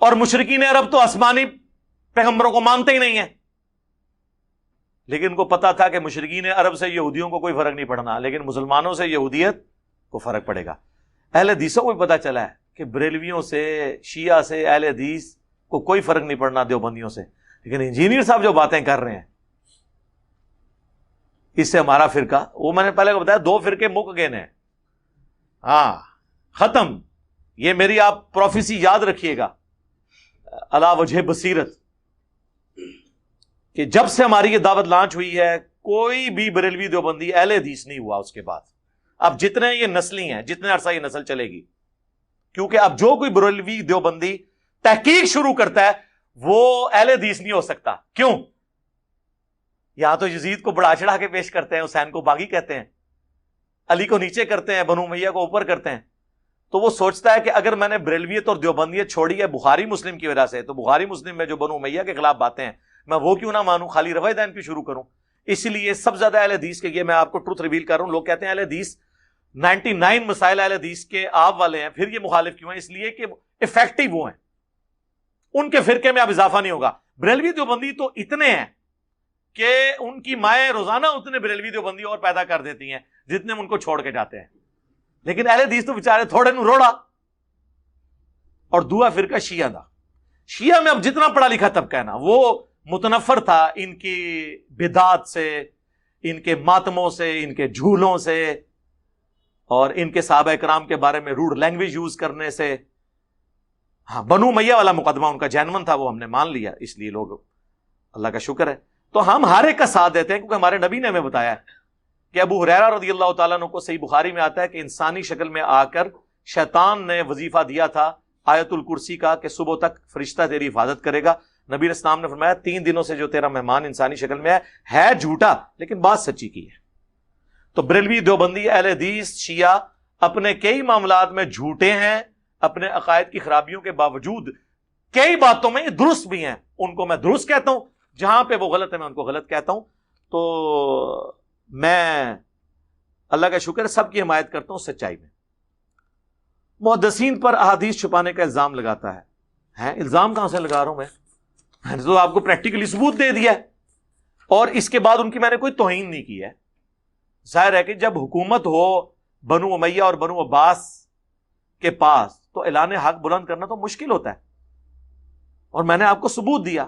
اور مشرکین عرب تو آسمانی پیغمبروں کو مانتے ہی نہیں ہیں. لیکن ان کو پتا تھا کہ مشرکین عرب سے یہودیوں کو کوئی فرق نہیں پڑنا، لیکن مسلمانوں سے یہودیت کو فرق پڑے گا. اہل حدیثوں کو بھی پتا چلا ہے کہ بریلویوں سے، شیعہ سے، اہل حدیث کو کوئی فرق نہیں پڑنا دیوبندیوں سے. لیکن انجینئر صاحب جو باتیں کر رہے ہیں اس سے ہمارا فرقہ، وہ میں نے پہلے کو بتایا 2 فرقے مک گئے ہیں. ہاں ختم. یہ میری آپ پروفیسی یاد رکھیے گا علی وجہ بصیرت، کہ جب سے ہماری یہ دعوت لانچ ہوئی ہے کوئی بھی بریلوی دیوبندی اہل حدیث نہیں ہوا اس کے بعد. اب جتنے یہ نسلی ہیں، جتنے عرصہ یہ نسل چلے گی، کیونکہ اب جو کوئی بریلوی دیوبندی تحقیق شروع کرتا ہے وہ اہل حدیث نہیں ہو سکتا. کیوں؟ یہاں تو یزید کو بڑھا چڑھا کے پیش کرتے ہیں، حسین کو باغی کہتے ہیں، علی کو نیچے کرتے ہیں، بنو امیہ کو اوپر کرتے ہیں. تو وہ سوچتا ہے کہ اگر میں نے بریلویت اور دیوبندیت چھوڑی ہے بخاری مسلم کی وجہ سے، تو بخاری مسلم میں جو بنو امیہ کے خلاف باتیں ہیں میں وہ کیوں نہ مانوں، خالی رفع دین کی شروع کروں. اس لیے سب زیادہ اہل حدیث کے، یہ میں آپ کو ٹروتھ ریویل کر رہا ہوں، لوگ کہتے ہیں اہل حدیث 99 مسائل اہل حدیث کے آپ والے ہیں، پھر یہ مخالف کیوں ہیں؟ اس لیے کہ افیکٹو وہ ہیں، ان کے فرقے میں اب اضافہ نہیں ہوگا. بریلوی دیوبندی تو اتنے ہیں کہ ان کی مائیں روزانہ اتنے بریلوی دیوبندی اور پیدا کر دیتی ہیں جتنے ان کو چھوڑ کے جاتے ہیں. لیکن اہل حدیث تو بیچارے تھوڑے نو روڑا. اور دوسرا فرقہ شیعہ دا. شیعہ میں اب جتنا پڑھا لکھا طبقہ ہے نا، وہ متنفر تھا ان کی بدعات سے، ان کے ماتموں سے، ان کے جھولوں سے، اور ان کے صحابہ کرام کے بارے میں روڈ لینگویج یوز کرنے سے. ہاں بنو امیہ والا مقدمہ ان کا جینون تھا، وہ ہم نے مان لیا، اس لیے لوگ، اللہ کا شکر ہے. تو ہم ہر ایک کا ساتھ دیتے ہیں کیونکہ ہمارے نبی نے ہمیں بتایا ہے کہ ابو ہریرہ رضی اللہ تعالیٰ عنہ کو صحیح بخاری میں آتا ہے کہ انسانی شکل میں آ کر شیطان نے وظیفہ دیا تھا آیت الکرسی کا کہ صبح تک فرشتہ تیری حفاظت کرے گا. نبی علیہ السلام نے فرمایا 3 دنوں سے جو تیرا مہمان انسانی شکل میں ہے جھوٹا لیکن بات سچی کی ہے. تو بریلوی، دیوبندی، اہل حدیث، شیعہ اپنے کئی معاملات میں جھوٹے ہیں، اپنے عقائد کی خرابیوں کے باوجود کئی باتوں میں درست بھی ہیں. ان کو میں درست کہتا ہوں، جہاں پہ وہ غلط ہے میں ان کو غلط کہتا ہوں. تو میں اللہ کا شکر سب کی حمایت کرتا ہوں سچائی میں. محدثین پر احادیث چھپانے کا الزام لگاتا ہے. الزام کہاں سے لگا رہا ہوں میں نے تو آپ کو پریکٹیکلی ثبوت دے دیا ہے، اور اس کے بعد ان کی میں نے کوئی توہین نہیں کی ہے. ظاہر ہے کہ جب حکومت ہو بنو امیہ اور بنو عباس کے پاس تو اعلان حق بلند کرنا تو مشکل ہوتا ہے. اور میں نے آپ کو ثبوت دیا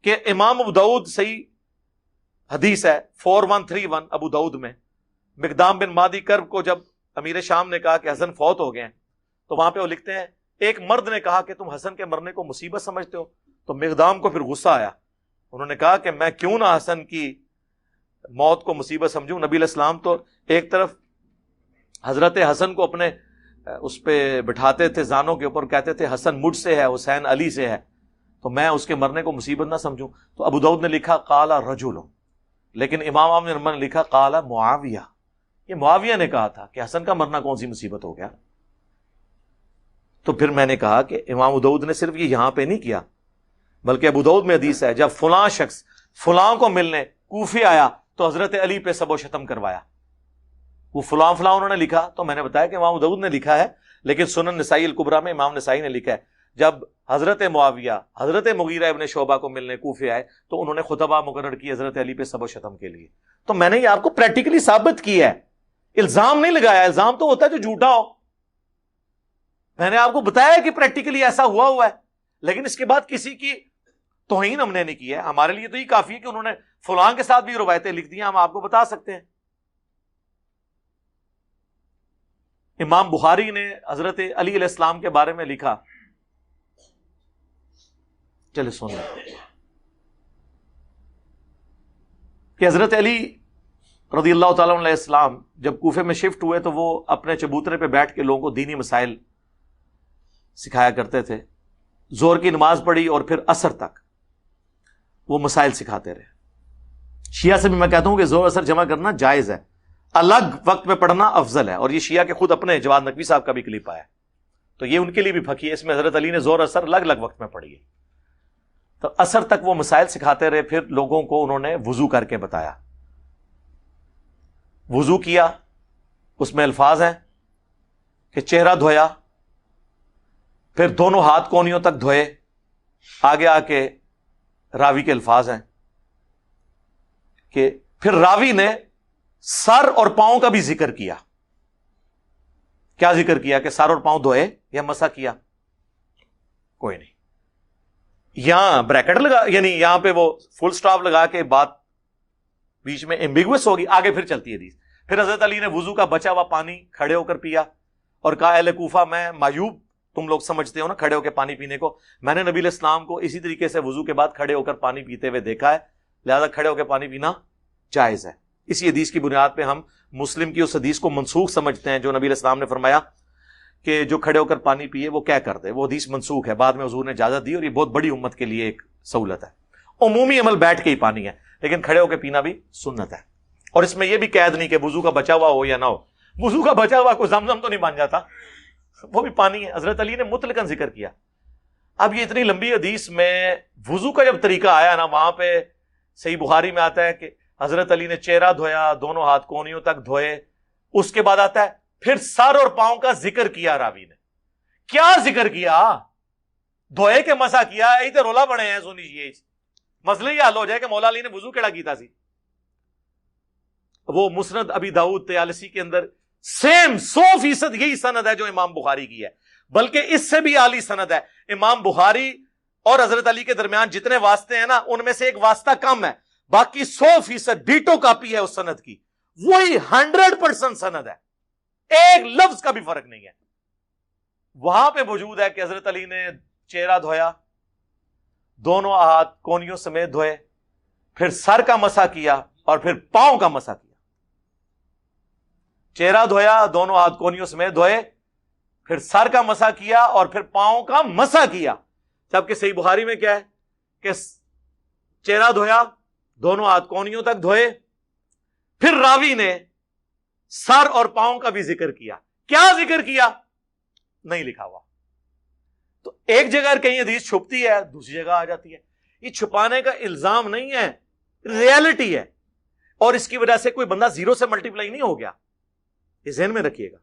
کہ امام ابو داؤد صحیح حدیث ہے 4131 ابو داؤد میں، مقدام بن مادی کرب کو جب امیر شام نے کہا کہ حسن فوت ہو گئے ہیں تو وہاں پہ وہ لکھتے ہیں ایک مرد نے کہا کہ تم حسن کے مرنے کو مصیبت سمجھتے ہو. تو مقدام کو پھر غصہ آیا، انہوں نے کہا کہ میں کیوں نہ حسن کی موت کو مصیبت سمجھوں. نبی علیہ السلام تو ایک طرف حضرت حسن کو اپنے اس پہ بٹھاتے تھے زانوں کے اوپر، کہتے تھے حسن مجھ سے ہے، حسین علی سے ہے، تو میں اس کے مرنے کو مصیبت نہ سمجھوں. تو ابو داؤد نے لکھا قال رجل، لیکن امام احمد نے لکھا قال معاویہ. یہ معاویہ نے کہا تھا کہ حسن کا مرنا کون سی مصیبت ہو گیا. تو پھر میں نے کہا کہ امام ابو داؤد نے صرف یہ یہاں پہ نہیں کیا، بلکہ ابو داؤد میں حدیث ہے جب فلاں شخص فلاں کو ملنے کوفے آیا تو حضرت علی پہ سب و شتم کروایا. وہ فلاں فلاں انہوں نے لکھا، تو میں نے بتایا کہ امام ابو داؤد نے لکھا ہے، لیکن سنن نسائی الکبریٰ میں امام نسائی نے لکھا ہے جب حضرت معاویہ حضرت مغیرہ ابن شعبہ کو ملنے کوفے آئے تو انہوں نے خطبہ مقرر کی حضرت علی پہ سب و شتم کے لیے. تو میں نے یہ آپ کو پریکٹیکلی ثابت کی ہے، الزام نہیں لگایا. الزام تو ہوتا ہے جو جھوٹا ہو. میں نے آپ کو بتایا کہ پریکٹیکلی ایسا ہوا ہے، لیکن اس کے بعد کسی کی توہین ہم نے نہیں کی ہے. ہمارے لیے تو یہ کافی ہے کہ انہوں نے فلاں کے ساتھ بھی روایتیں لکھ دی ہیں، ہم آپ کو بتا سکتے ہیں. امام بخاری نے حضرت علی علیہ السلام کے بارے میں لکھا، چلے سنیں کہ حضرت علی رضی اللہ تعالیٰ علیہ السلام جب کوفے میں شفٹ ہوئے تو وہ اپنے چبوترے پہ بیٹھ کے لوگوں کو دینی مسائل سکھایا کرتے تھے. زور کی نماز پڑھی اور پھر عصر تک وہ مسائل سکھاتے رہے. شیعہ سے بھی میں کہتا ہوں کہ زور اثر جمع کرنا جائز ہے، الگ وقت میں پڑھنا افضل ہے. اور یہ شیعہ کے خود اپنے جواد نقوی صاحب کا بھی کلپ آیا تو یہ ان کے لیے بھی پھکی ہے. اس میں حضرت علی نے زور اثر الگ الگ وقت میں پڑھی ہے. تو عصر تک وہ مسائل سکھاتے رہے. پھر لوگوں کو انہوں نے وضو کر کے بتایا. وضو کیا، اس میں الفاظ ہیں کہ چہرہ دھویا، پھر دونوں ہاتھ کونیوں تک دھوئے. آگے آ کے راوی کے الفاظ ہیں کہ پھر راوی نے سر اور پاؤں کا بھی ذکر کیا. کیا ذکر کیا کہ سر اور پاؤں دھوئے یا مسح کیا؟ کوئی نہیں. یہاں بریکٹ لگا، یعنی یہاں پہ وہ فل سٹاپ لگا کے بات بیچ میں ایمبیگوس ہوگی. آگے پھر چلتی ہے حدیث. پھر حضرت علی نے وضو کا بچا ہوا پانی کھڑے ہو کر پیا اور کہا اہل کوفہ میں معیوب تم لوگ سمجھتے ہو نا کھڑے ہو کے پانی پینے کو، میں نے نبی علیہ السلام کو اسی طریقے سے وضو کے بعد کھڑے ہو کر پانی پیتے ہوئے دیکھا ہے، لہذا کھڑے ہو کے پانی پینا جائز ہے. اسی حدیث کی بنیاد پہ ہم مسلم کی اس حدیث کو منسوخ سمجھتے ہیں جو نبی علیہ السلام نے فرمایا کہ جو کھڑے ہو کر پانی پیے وہ کیا کر دے. وہ حدیث منسوخ ہے، بعد میں حضور نے اجازت دی اور یہ بہت بڑی امت کے لیے ایک سہولت ہے. عمومی عمل بیٹھ کے ہی پانی ہے، لیکن کھڑے ہو کے پینا بھی سنت ہے. اور اس میں یہ بھی قید نہیں کہ وضو کا بچا ہوا ہو یا نہ ہو. وضو کا بچا ہوا کوئی زمزم تو نہیں بن جاتا، وہ بھی پانی ہے. حضرت علی نے مطلقاً ذکر کیا. اب یہ اتنی لمبی حدیث میں وضو کا جب طریقہ آیا نا، وہاں پہ صحیح بخاری میں آتا ہے کہ حضرت علی نے چہرہ دھویا، دونوں ہاتھ کونیوں تک دھوئے. اس کے بعد آتا ہے پھر سر اور پاؤں کا ذکر کیا. راوی نے کیا ذکر کیا؟ دھوئے کے مسا کیا. یہی تو رولا بڑے ہیں. سنی یہ مسئلہ یہ حل ہو جائے کہ مولا علی نے وضو کیڑا کیتا سی. وہ مسند ابی داؤد طیالسی کے اندر سیم 100% یہی سند ہے جو امام بخاری کی ہے، بلکہ اس سے بھی اعلی سند ہے. امام بخاری اور حضرت علی کے درمیان جتنے واسطے ہیں نا، ان میں سے ایک واسطہ کم ہے، باقی 100% ڈیٹو کاپی ہے اس سند کی. وہی 100% سند ہے، ایک لفظ کا بھی فرق نہیں ہے. وہاں پہ موجود ہے کہ حضرت علی نے چہرہ دھویا، دونوں ہاتھ کونیوں سمیت دھوئے، پھر سر کا مسح کیا اور پھر پاؤں کا مسح کیا. چہرہ دھویا، دونوں ہاتھ کونیوں سمیت دھوئے، پھر سر کا مسح کیا اور پھر پاؤں کا مسح کیا. جبکہ صحیح بخاری میں کیا ہے کہ چہرہ دھویا، دونوں ہاتھ کونیوں تک دھوئے، پھر راوی نے سر اور پاؤں کا بھی ذکر کیا. کیا ذکر کیا نہیں لکھا ہوا. تو ایک جگہ کہیں حدیث چھپتی ہے، دوسری جگہ آ جاتی ہے. یہ چھپانے کا الزام نہیں ہے، ریالٹی ہے. اور اس کی وجہ سے کوئی بندہ زیرو سے ملٹیپلائی نہیں ہو گیا، یہ ذہن میں رکھیے گا.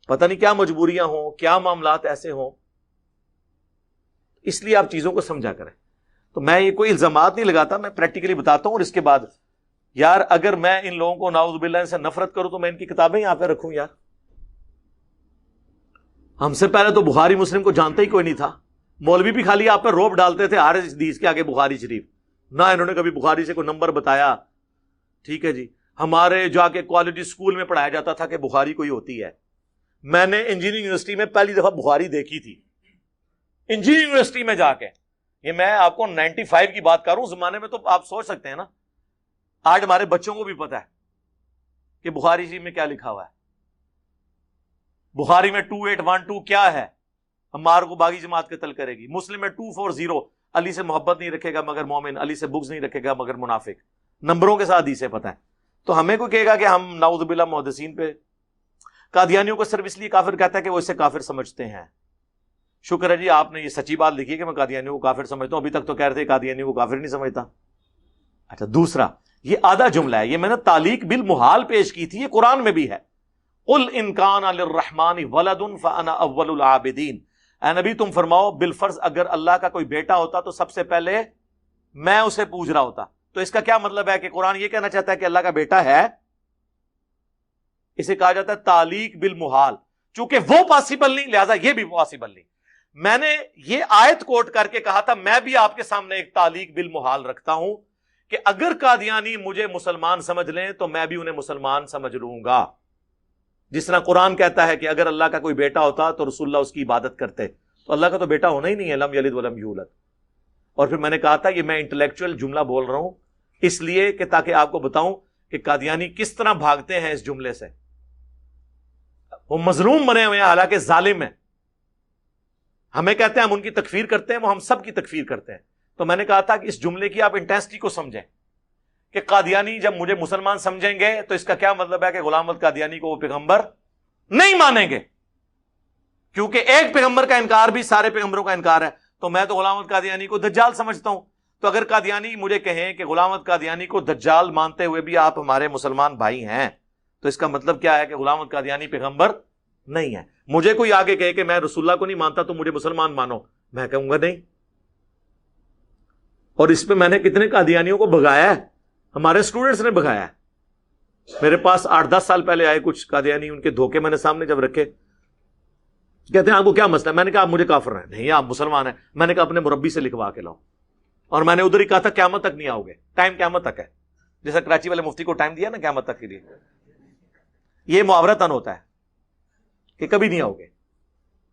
پتہ نہیں کیا مجبوریاں ہوں، کیا معاملات ایسے ہوں، اس لیے آپ چیزوں کو سمجھا کریں. تو میں یہ کوئی الزامات نہیں لگاتا، میں پریکٹیکلی بتاتا ہوں. اور اس کے بعد یار اگر میں ان لوگوں کو نعوذ باللہ سے نفرت کروں تو میں ان کی کتابیں یہاں پہ رکھوں یار. ہم سے پہلے تو بخاری مسلم کو جانتا ہی کوئی نہیں تھا. مولوی بھی خالی آپ پہ روب ڈالتے تھے ہر حدیث کے آگے بخاری شریف، نہ انہوں نے کبھی بخاری سے کوئی نمبر بتایا. ٹھیک ہے جی. ہمارے جا کے کالج اسکول میں پڑھایا جاتا تھا کہ بخاری کوئی ہوتی ہے. میں نے انجینئرنگ یونیورسٹی میں پہلی دفعہ بخاری دیکھی تھی، انجینئرنگ یونیورسٹی میں جا کے. یہ میں آپ کو 95 کی بات کر رہا ہوں. زمانے میں تو آپ سوچ سکتے ہیں نا، آج ہمارے بچوں کو بھی پتا ہے کہ بخاری شریف میں کیا لکھا ہوا ہے. بخاری میں 2812 کیا ہے؟ عمار کو باغی جماعت قتل کرے گی. مسلم میں 240 علی سے محبت نہیں رکھے گا مگر مومن، علی سے بغض نہیں رکھے گا مگر منافق. نمبروں کے ساتھ حدیثیں پتہ ہے. تو ہمیں کوئی کہے گا کہ ہم نعوذ باللہ محدثین پہ قادیانیوں کو صرف اس لیے کافر کہتا ہے کہ وہ اسے کافر سمجھتے ہیں. شکر ہے جی آپ نے یہ سچی بات لکھی ہے کہ میں قادیانیوں کو کافر سمجھتا ہوں. ابھی تک تو کہہ رہے تھے قادیانیوں کو کافر نہیں سمجھتا. اچھا دوسرا یہ آدھا جملہ ہے، یہ میں نے تعلیق بالمحال پیش کی تھی، یہ قرآن میں بھی ہے. قل ان کان للرحمن ولد فانا اول العابدین. اے نبی تم فرماؤ بالفرض اگر اللہ کا کوئی بیٹا ہوتا تو سب سے پہلے میں اسے پوج رہا ہوتا. تو اس کا کیا مطلب ہے کہ قرآن یہ کہنا چاہتا ہے کہ اللہ کا بیٹا ہے؟ اسے کہا جاتا ہے تعلیق بالمحال. چونکہ وہ پاسبل نہیں لہذا یہ بھی پاسبل نہیں. میں نے یہ آیت کوٹ کر کے کہا تھا میں بھی آپ کے سامنے ایک تعلیق بالمحال رکھتا ہوں کہ اگر قادیانی مجھے مسلمان سمجھ لیں تو میں بھی انہیں مسلمان سمجھ لوں گا. جس طرح قرآن کہتا ہے کہ اگر اللہ کا کوئی بیٹا ہوتا تو رسول اللہ اس کی عبادت کرتے. تو اللہ کا تو بیٹا ہونا ہی نہیں ہے، لم یلد ولم یولد. اور پھر میں نے کہا تھا یہ میں انٹلیکچوئل جملہ بول رہا ہوں اس لیے کہ تاکہ آپ کو بتاؤں کہ قادیانی کس طرح بھاگتے ہیں اس جملے سے. وہ مظلوم بنے ہوئے ہیں حالانکہ ظالم ہیں. ہمیں کہتے ہیں ہم ان کی تکفیر کرتے ہیں، وہ ہم سب کی تکفیر کرتے ہیں. تو میں نے کہا تھا کہ اس جملے کی آپ انٹینسٹی کو سمجھیں کہ قادیانی جب مجھے مسلمان سمجھیں گے تو اس کا کیا مطلب ہے کہ غلام احمد قادیانی کو وہ پیغمبر نہیں مانیں گے، کیونکہ ایک پیغمبر کا انکار بھی سارے پیغمبروں کا انکار ہے. تو میں تو غلام احمد قادیانی کو دجال سمجھتا ہوں. تو اگر قادیانی مجھے کہیں کہ غلام احمد قادیانی کو دجال مانتے ہوئے بھی آپ ہمارے مسلمان بھائی ہیں، تو اس کا مطلب کیا ہے کہ غلام احمد قادیانی پیغمبر نہیں ہے. مجھے کوئی آگے کہے کہ میں رسول اللہ کو نہیں مانتا تو مجھے مسلمان مانو، میں کہوں گا نہیں. اور اس پہ میں نے کتنے قادیانیوں کو بھگایا ہے، ہمارے اسٹوڈنٹس نے بھگایا ہے. میرے پاس 8-10 سال پہلے آئے کچھ قادیانی، ان کے دھوکے میں نے سامنے جب رکھے، کہتے ہیں آپ کو کیا مسئلہ ہے؟ میں نے کہا آپ مجھے کافر ہیں. نہیں آپ مسلمان ہیں. میں نے کہا اپنے مربی سے لکھوا کے لاؤ. اور میں نے ادھر ہی کہا تھا قیامت تک نہیں آؤ گے. ٹائم قیامت تک ہے، جیسا کراچی والے مفتی کو ٹائم دیا نا قیامت تک کے لیے. یہ محاورتاً ہوتا ہے کہ کبھی نہیں آؤ گے.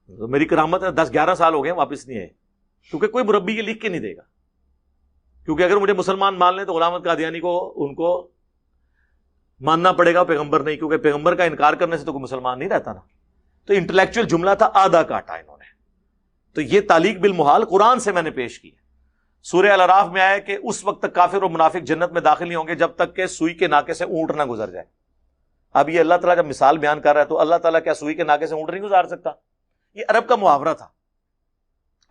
تو میری کرامت ہے 10-11 سال ہو گئے واپس نہیں آئے، کیونکہ کوئی مربی یہ لکھ کے نہیں دے گا. کیونکہ اگر مجھے مسلمان مان لیں تو غلام احمد قادیانی کو ان کو ماننا پڑے گا، پیغمبر نہیں، کیونکہ پیغمبر کا انکار کرنے سے تو کوئی مسلمان نہیں رہتا نا. تو انٹلیکچوئل جملہ تھا، آدھا کاٹا انہوں نے. تو یہ تعلیق بالمحال قرآن سے میں نے پیش کی ہے. سورہ الاعراف میں آیا کہ اس وقت تک کافر اور منافق جنت میں داخل نہیں ہوں گے جب تک کہ سوئی کے ناکے سے اونٹ نہ گزر جائے. اب یہ اللہ تعالیٰ جب مثال بیان کر رہا ہے تو اللہ تعالیٰ کیا سوئی کے ناکے سے اونٹ نہیں گزار سکتا؟ یہ عرب کا محاورہ تھا.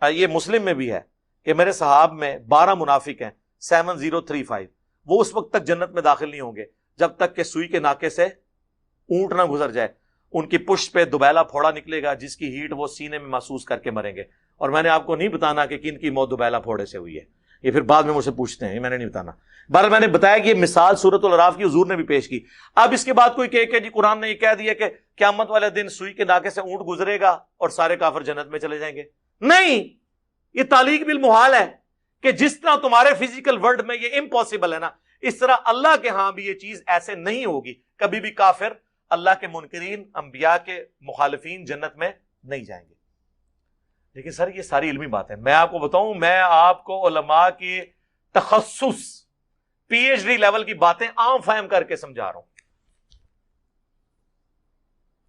یہ مسلم میں بھی ہے کہ میرے صحاب میں 12 منافق ہیں 7035، وہ اس وقت تک جنت میں داخل نہیں ہوں گے جب تک کہ سوئی کے ناکے سے اونٹ نہ گزر جائے. ان کی پشت پہ دوبیلا پھوڑا نکلے گا جس کی ہیٹ وہ سینے میں محسوس کر کے مریں گے. اور میں نے آپ کو نہیں بتانا کہ کن کی موت دوبیلا پھوڑے سے ہوئی ہے، یہ پھر بعد میں مجھ سے پوچھتے ہیں، یہ میں نے نہیں بتانا. بہرحال میں نے بتایا کہ یہ مثال سورۃ الاعراف کی حضور نے بھی پیش کی. اب اس کے بعد کوئی کہے کہ جی قرآن نے یہ کہہ دیا کہ قیامت والے دن سوئی کے ناکے سے اونٹ گزرے گا اور سارے کافر جنت میں چلے جائیں گے. نہیں، یہ تعلیق بالمحال ہے کہ جس طرح تمہارے فزیکل ورلڈ میں یہ امپاسبل ہے نا، اس طرح اللہ کے ہاں بھی یہ چیز ایسے نہیں ہوگی. کبھی بھی کافر، اللہ کے منکرین، انبیاء کے مخالفین جنت میں نہیں جائیں گے. لیکن سر یہ ساری علمی بات ہے. میں آپ کو بتاؤں، میں آپ کو علماء کی تخصص PhD لیول کی باتیں عام فہم کر کے سمجھا رہا ہوں.